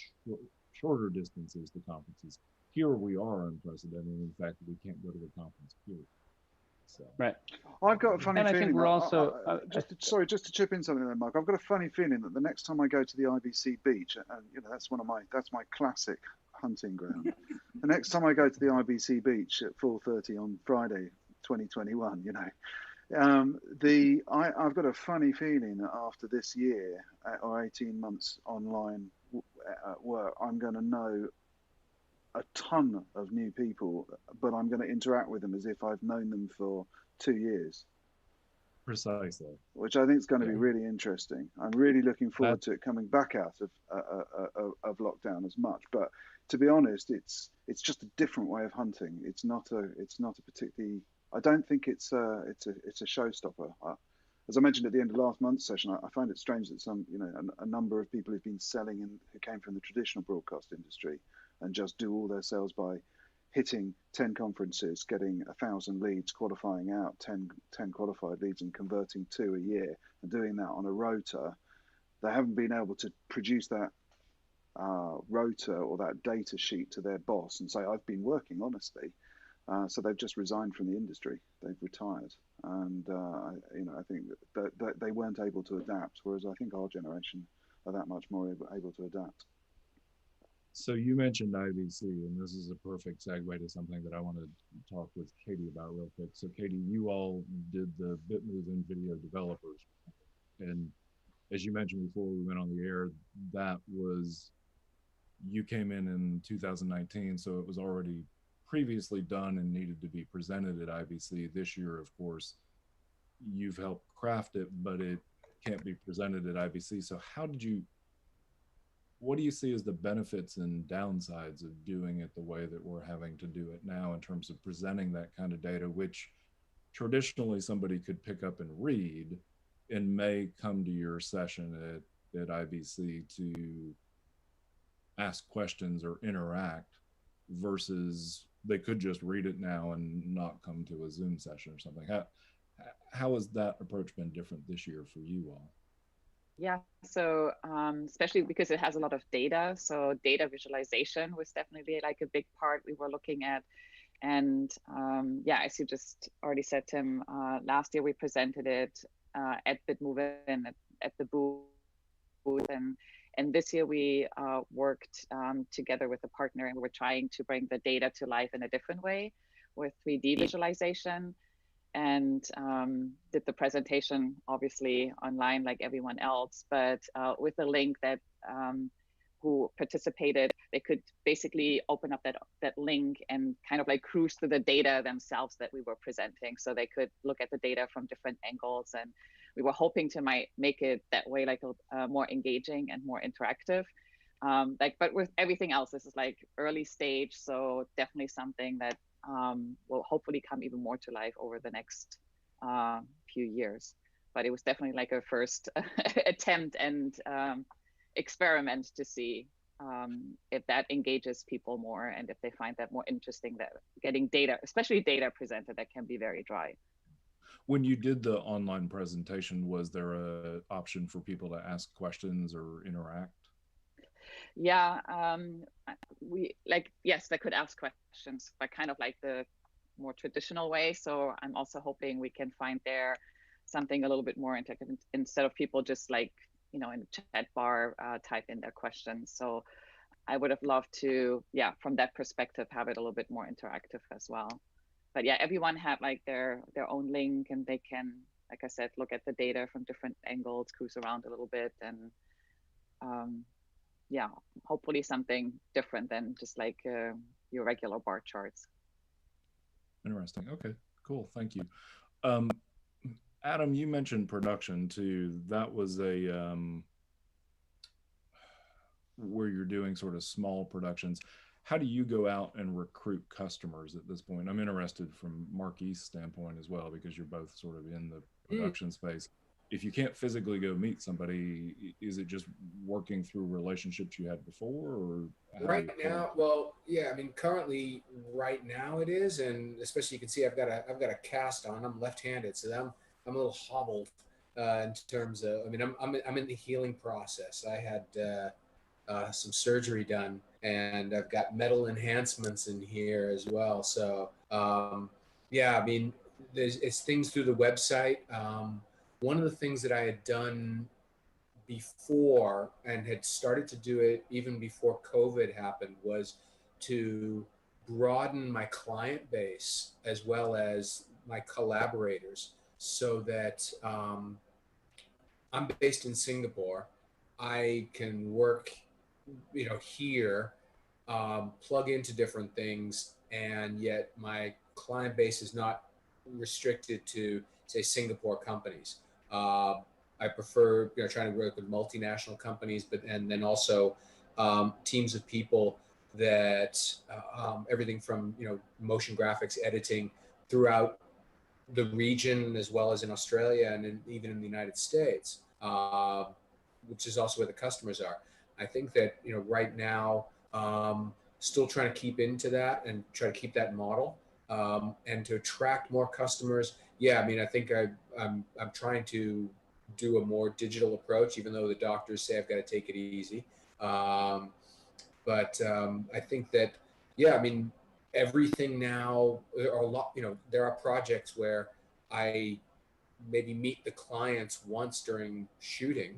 shorter distances to conferences. Here we are unprecedented in the fact that we can't go to the conference period. So. Right. I've got a funny feeling. I think we're also just to chip in something there, Mark. I've got a funny feeling that the next time I go to the IBC beach, and that's my classic hunting ground. The next time I go to the IBC beach at 4:30 on Friday, 2021, I've got a funny feeling that after this year or 18 months online work, I'm going to know a ton of new people, but I'm going to interact with them as if I've known them for 2 years. Precisely. Which I think is going to be really interesting. I'm really looking forward to it coming back out of lockdown as much. But to be honest, it's just a different way of hunting. It's not a particularly. I don't think it's a showstopper. As I mentioned at the end of last month's session, I find it strange that a number of people who've been selling and who came from the traditional broadcast industry and just do all their sales by hitting 10 conferences, getting 1,000 leads, qualifying out 10 qualified leads and converting 2 a year and doing that on a rota. They haven't been able to produce that rota or that data sheet to their boss and say, I've been working honestly. So they've just resigned from the industry. They've retired. And, I think that they weren't able to adapt, whereas I think our generation are that much more able to adapt. So you mentioned IBC, and this is a perfect segue to something that I want to talk with Katy about real quick. So Katy, you all did the Bitmove and video developers. And as you mentioned before we went on the air, you came in 2019, so it was already previously done and needed to be presented at IBC. This year, of course, you've helped craft it, but it can't be presented at IBC. So what do you see as the benefits and downsides of doing it the way that we're having to do it now in terms of presenting that kind of data, which traditionally somebody could pick up and read and may come to your session at IBC to ask questions or interact versus they could just read it now and not come to a Zoom session or something. How has that approach been different this year for you all? Yeah, so especially because it has a lot of data. So data visualization was definitely like a big part we were looking at. And as you just already said, Tim, last year we presented it at Bitmove and at the booth. And this year we worked together with a partner, and we were trying to bring the data to life in a different way with 3D visualization. And did the presentation obviously online like everyone else, but with a link that who participated, they could basically open up that link and kind of like cruise through the data themselves that we were presenting. So they could look at the data from different angles, and we were hoping to make it that way, like more engaging and more interactive. But with everything else, this is like early stage, so definitely something that will hopefully come even more to life over the next few years. But it was definitely like a first attempt and experiment to see if that engages people more and if they find that more interesting, that getting data, especially data presented, that can be very dry. When you did the online presentation, was there an option for people to ask questions or interact? Yeah, we like, yes, they could ask questions, but kind of like the more traditional way. So I'm also hoping we can find there something a little bit more interactive instead of people just like, in the chat bar type in their questions. So I would have loved to, yeah, from that perspective, have it a little bit more interactive as well. But yeah, everyone had like their own link, and they can, like I said, look at the data from different angles, cruise around a little bit, and yeah, hopefully something different than just like your regular bar charts. Interesting. Okay, cool. Thank you. Adam, you mentioned production too. That was a where you're doing sort of small productions. How do you go out and recruit customers at this point? I'm interested from Marquis' standpoint as well, because you're both sort of in the production space. If you can't physically go meet somebody, is it just working through relationships you had before, or right now? Well, yeah, I mean, currently, right now it is, and especially you can see I've got a cast on. I'm left-handed, so I'm a little hobbled in terms of. I mean, I'm in the healing process. I had some surgery done, and I've got metal enhancements in here as well. So yeah, I mean, it's things through the website. One of the things that I had done before and had started to do it even before COVID happened was to broaden my client base as well as my collaborators, so that I'm based in Singapore. I can work here, plug into different things, and yet my client base is not restricted to, say, Singapore companies. I prefer trying to work with multinational companies, and then also teams of people that everything from motion graphics editing throughout the region, as well as in Australia and even in the United States, which is also where the customers are. I think that right now, still trying to keep into that and try to keep that model, and to attract more customers. Yeah, I mean, I think I'm trying to do a more digital approach, even though the doctors say I've got to take it easy. But I think that, yeah, I mean, everything now, or a lot, there are projects where I maybe meet the clients once during shooting,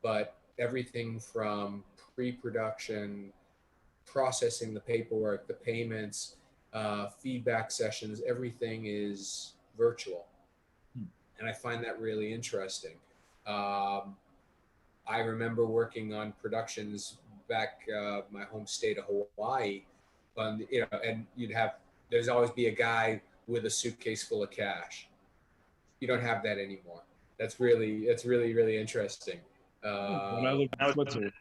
but everything from pre-production, processing the paperwork, the payments, feedback sessions, everything is virtual. And I find that really interesting. I remember working on productions back my home state of Hawaii, and there's always be a guy with a suitcase full of cash. You don't have that anymore. That's really really interesting. When I lived in Switzerland,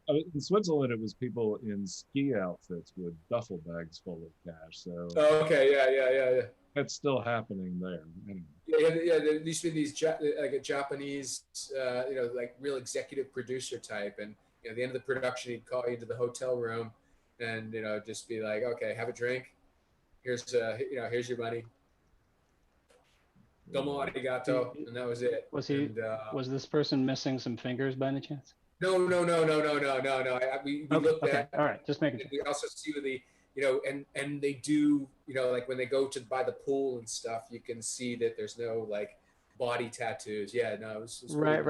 in Switzerland, it was people in ski outfits with duffel bags full of cash. So okay, yeah. That's still happening there. Anyway. Yeah. There used to be these like a Japanese, like real executive producer type, and at the end of the production, he'd call you into the hotel room, and just be like, okay, have a drink. Here's here's your money. Domo arigato, and that was it. Was this person missing some fingers by any chance? No. We looked okay. at. All right, just making. We also see the and they do like when they go to buy the pool and stuff, you can see that there's no like body tattoos. Yeah, no, it was right.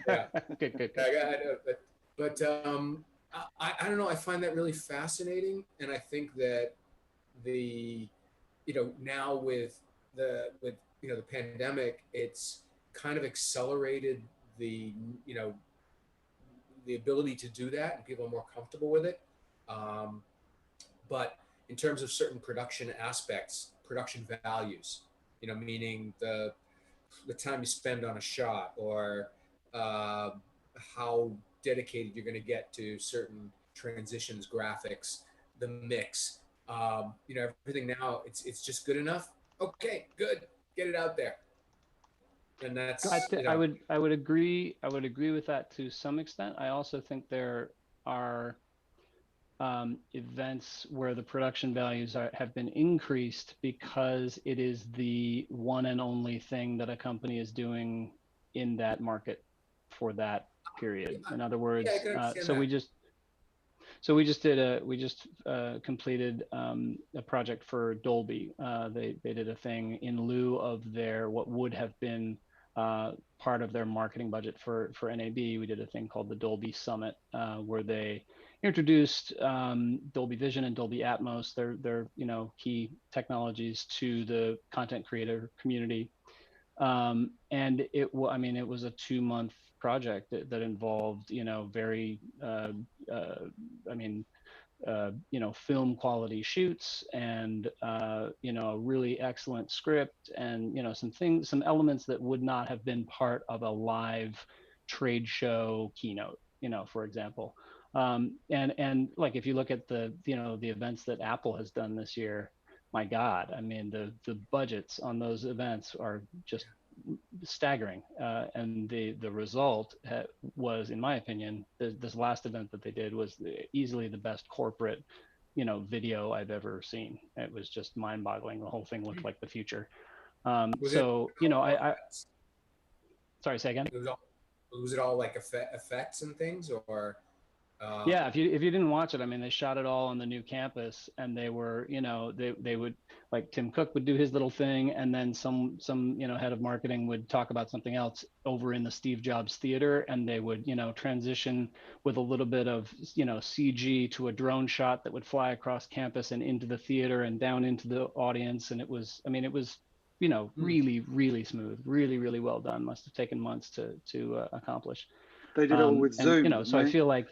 Yeah, good. But I don't know. I find that really fascinating, and I think that the now with the pandemic, it's kind of accelerated the the ability to do that, and people are more comfortable with it. But in terms of certain production aspects, production values, meaning the time you spend on a shot, or how dedicated you're going to get to certain transitions, graphics, the mix, everything now, it's just good enough. Okay, good, get it out there. And that's I would agree with that to some extent. I also think there are events where the production values have been increased because it is the one and only thing that a company is doing in that market for that period. In other words, so we just So we just completed a project for Dolby. They did a thing in lieu of their what would have been part of their marketing budget for NAB. We did a thing called the Dolby Summit, where they introduced Dolby Vision and Dolby Atmos, their key technologies, to the content creator community. And it was a 2-month project that involved very film quality shoots, and a really excellent script, and some elements that would not have been part of a live trade show keynote, for example. And like, if you look at the events that Apple has done this year, my God, I mean, the budgets on those events are just staggering. And the result was, in my opinion, this last event that they did was easily the best corporate, video I've ever seen. It was just mind-boggling. The whole thing looked like the future. Sorry, say again. Was it all like effects and things, or? Yeah, if you didn't watch it, I mean, they shot it all on the new campus, and they were, they would, like, Tim Cook would do his little thing, and then some head of marketing would talk about something else over in the Steve Jobs Theater, and they would transition with a little bit of CG to a drone shot that would fly across campus and into the theater and down into the audience, and it was really, really smooth, really, really well done. Must have taken months to accomplish. They did it all with Zoom. So I feel like.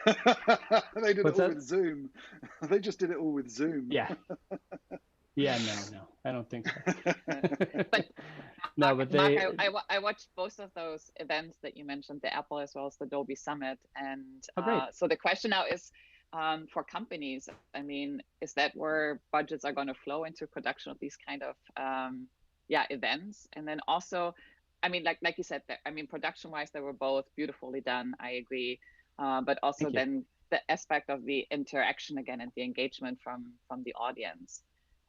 They did it all with Zoom. They just did it all with Zoom. Yeah. Yeah, no, I don't think so. But no, but they. Mark, I watched both of those events that you mentioned, the Apple as well as the Dolby Summit, and so the question now is, for companies, I mean, is that where budgets are going to flow into production of these kind of events? And then also, I mean, like you said, I mean, production-wise, they were both beautifully done. I agree. But also then the aspect of the interaction again and the engagement from the audience.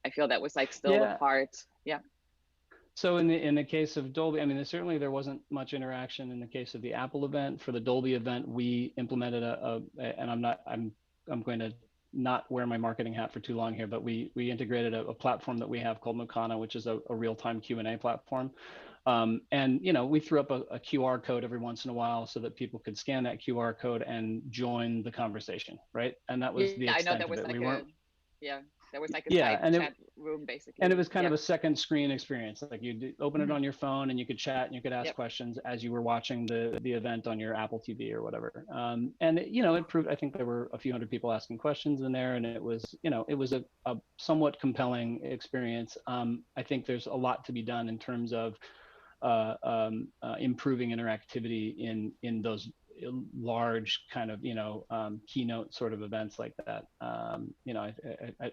I feel that was like still the part. Yeah. So in the case of Dolby, I mean, there wasn't much interaction in the case of the Apple event. For the Dolby event, we implemented and I'm going to not wear my marketing hat for too long here, but we integrated a platform that we have called Mukana, which is a real-time Q&A platform. And we threw up a QR code every once in a while so that people could scan that QR code and join the conversation, right? And that was the extent of it. There was like a side chat room basically. And it was kind of a second screen experience. Like, you'd open it on your phone and you could chat and you could ask questions as you were watching the event on your Apple TV or whatever. And it proved, I think there were a few hundred people asking questions in there, and it was a somewhat compelling experience. I think there's a lot to be done in terms of improving interactivity in those large kind of keynote sort of events like that. I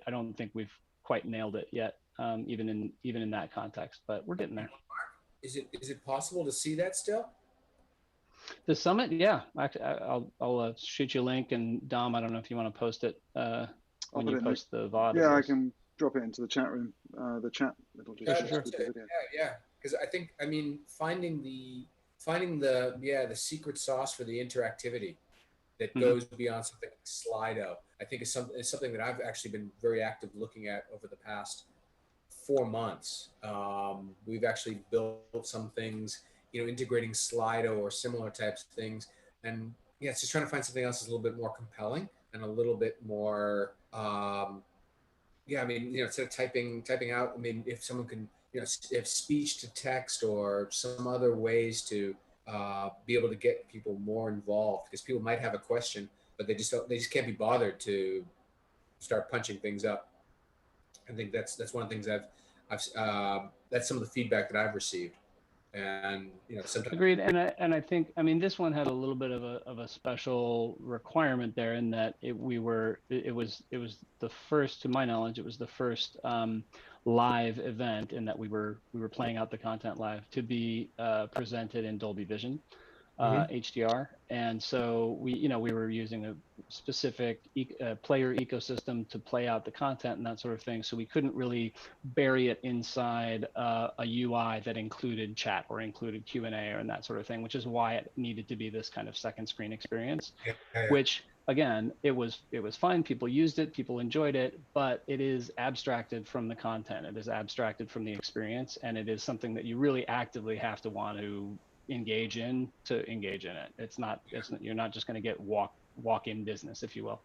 don't think we've quite nailed it yet, even in that context, but we're getting there. Is it possible to see that still? The summit, yeah. I'll shoot you a link, and Dom, I don't know if you want to post it when you post the VOD. Yeah, I can drop it into the chat room. The chat. It'll just sure. Yeah. Because I mean, finding the secret sauce for the interactivity that goes beyond something like Slido, I think is something that I've actually been very active looking at over the past 4 months. We've actually built some things, integrating Slido or similar types of things, and it's just trying to find something else that's a little bit more compelling and a little bit more. Instead of typing out, I mean, if someone can. If speech to text or some other ways to be able to get people more involved, because people might have a question, but they just can't be bothered to start punching things up. I think that's one of the things that's some of the feedback that I've received. And sometimes agreed. And I think, I mean, this one had a little bit of a special requirement there, in that it was the first, to my knowledge, it was the first live event, in that we were playing out the content live, to be presented in Dolby Vision, HDR. And so we were using a specific player ecosystem to play out the content and that sort of thing. So we couldn't really bury it inside a UI that included chat or included Q&A and that sort of thing, which is why it needed to be this kind of second screen experience, which again, it was fine. People used it, people enjoyed it, but it is abstracted from the content. It is abstracted from the experience, and it is something that you really actively have to want to engage in it. It's not you're not just going to get walk-in business, if you will.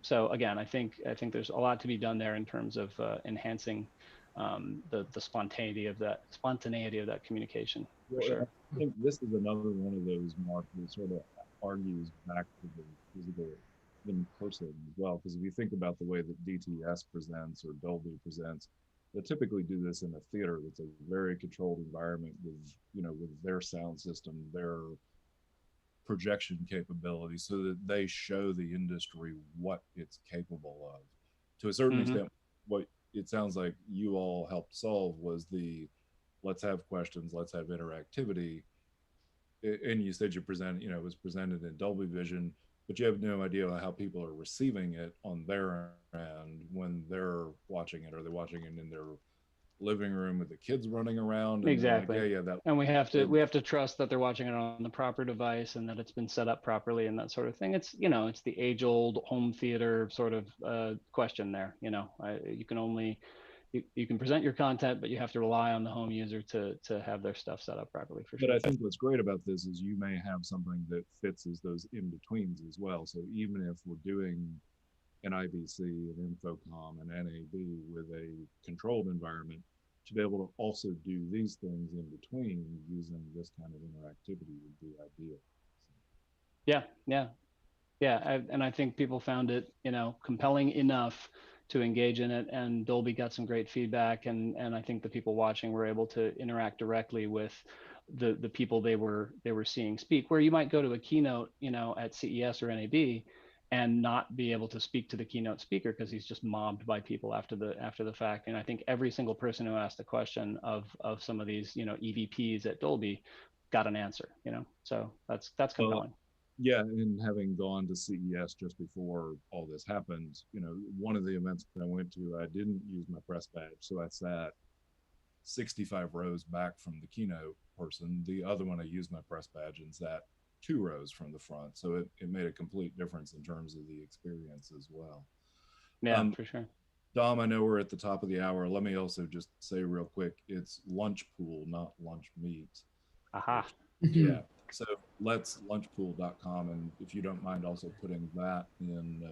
So again, I think there's a lot to be done there in terms of enhancing the spontaneity of that communication, for sure. I think this is another one of those marks that sort of argues back to the physical in person as well. Because if you think about the way that DTS presents or Dolby presents, they typically do this in a theater that's a very controlled environment with, with their sound system, their projection capability, so that they show the industry what it's capable of. To a certain extent, what it sounds like you all helped solve was the let's have questions, let's have interactivity. And you said it was presented in Dolby Vision, but you have no idea how people are receiving it on their end when they're watching it. Are they watching it in their living room with the kids running around? And exactly. Like, and we have to trust that they're watching it on the proper device and that it's been set up properly and that sort of thing. It's it's the age-old home theater sort of question there. You can only you can present your content, but you have to rely on the home user to have their stuff set up properly, for sure. But I think what's great about this is you may have something that fits as those in-betweens as well. So even if we're doing an IBC, an Infocom, an NAB with a controlled environment, to be able to also do these things in between using this kind of interactivity would be ideal. Yeah. And I think people found it, compelling enough to engage in it, and Dolby got some great feedback, and I think the people watching were able to interact directly with the people they were seeing speak. Where you might go to a keynote, at CES or NAB, and not be able to speak to the keynote speaker because he's just mobbed by people after the fact. And I think every single person who asked a question of some of these, EVPs at Dolby got an answer. So that's compelling. Well, yeah, and having gone to CES just before all this happened, one of the events that I went to, I didn't use my press badge, so I sat 65 rows back from the keynote person. The other one, I used my press badge and sat 2 rows from the front, so it made a complete difference in terms of the experience as well. Yeah, for sure. Dom, I know we're at the top of the hour. Let me also just say real quick, it's lunch pool, not lunch meat. Aha. Yeah. So let's lunchpool.com, and if you don't mind also putting that in,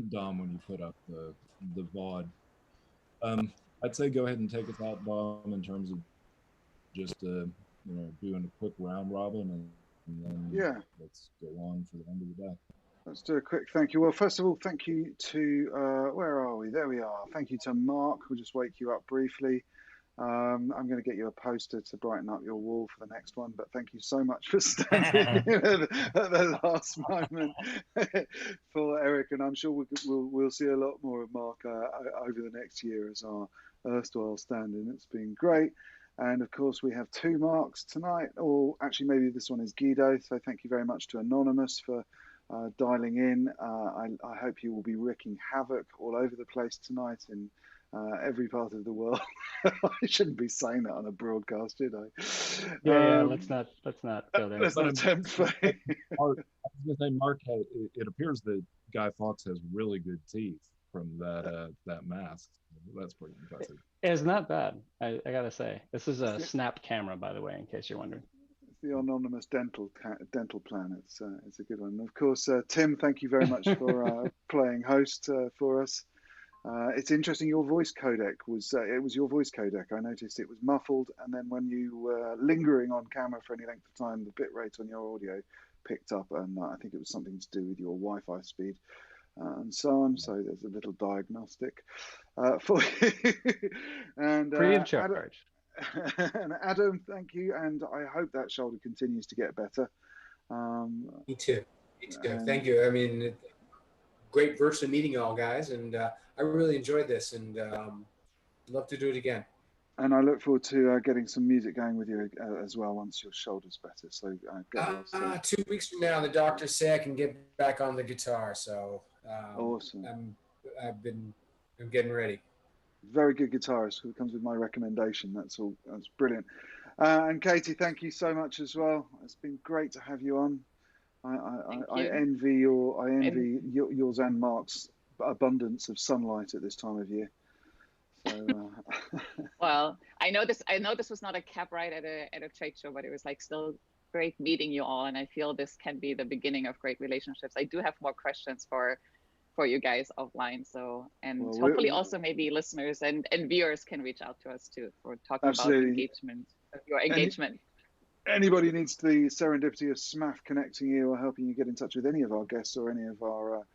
Dom, when you put up the VOD. I'd say go ahead and take us out, Dom, in terms of just doing a quick round robin, and then let's go on for the end of the day. Let's do a quick thank you. Well, first of all, thank you to where are we? There we are. Thank you to Mark. We'll just wake you up briefly. I'm going to get you a poster to brighten up your wall for the next one, but thank you so much for standing in at the last moment for Eric, and I'm sure we'll see a lot more of Mark over the next year as our erstwhile stand-in. It's been great. And of course, we have 2 Marks tonight, or actually maybe this one is Guido, so thank you very much to Anonymous for dialing in. I hope you will be wreaking havoc all over the place tonight in every part of the world. I shouldn't be saying that on a broadcast, should I? Yeah, let's not go there. Let's not tempt fate. I was going to say, Mark, it appears that Guy Fawkes has really good teeth from that mask. That's pretty impressive. It's not bad, I gotta say. This is a snap camera, by the way, in case you're wondering. It's the Anonymous dental plan. It's a good one. Of course, Tim, thank you very much for playing host for us. It's interesting. Your voice codec was your voice codec. I noticed it was muffled, and then when you were lingering on camera for any length of time, the bit rate on your audio picked up, and I think it was something to do with your Wi-Fi speed and so on. So there's a little diagnostic for you. And free of charge. And Adam, thank you, and I hope that shoulder continues to get better. Me too. Thank you. I mean, great virtually meeting you all, guys, and I really enjoyed this, and love to do it again. And I look forward to getting some music going with you as well once your shoulder's better. So 2 weeks from now, the doctors say I can get back on the guitar. So awesome. I'm getting ready. Very good guitarist who comes with my recommendation. That's brilliant. And Katy, thank you so much as well. It's been great to have you on. you. I envy yours and Mark's abundance of sunlight at this time of year. So, well, I know this was not a cab ride at a trade show, but it was like still great meeting you all, and I feel this can be the beginning of great relationships. I do have more questions for you guys offline, so hopefully also maybe listeners and viewers can reach out to us too for talking about engagement, your engagement. Anybody needs the serendipity of SMAF connecting you or helping you get in touch with any of our guests or any of our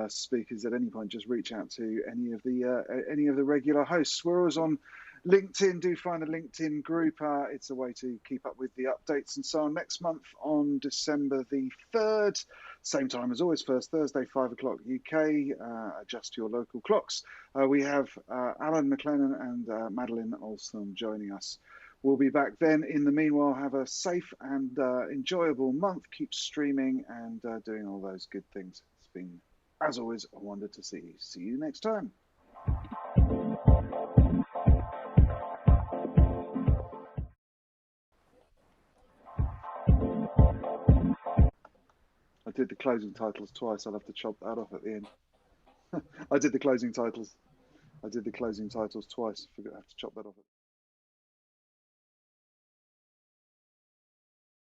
speakers at any point, just reach out to any of the regular hosts. We're always on LinkedIn. Do find the LinkedIn group. It's a way to keep up with the updates and so on. Next month on December the 3rd, same time as always, first Thursday, 5 o'clock UK. Adjust your local clocks. We have Alan McLennan and Madeline Olson joining us. We'll be back then. In the meanwhile, have a safe and enjoyable month. Keep streaming and doing all those good things. It's been, as always, a wonder to see you. See you next time. I did the closing titles twice. I'll have to chop that off at the end. I did the closing titles twice. I have to chop that off.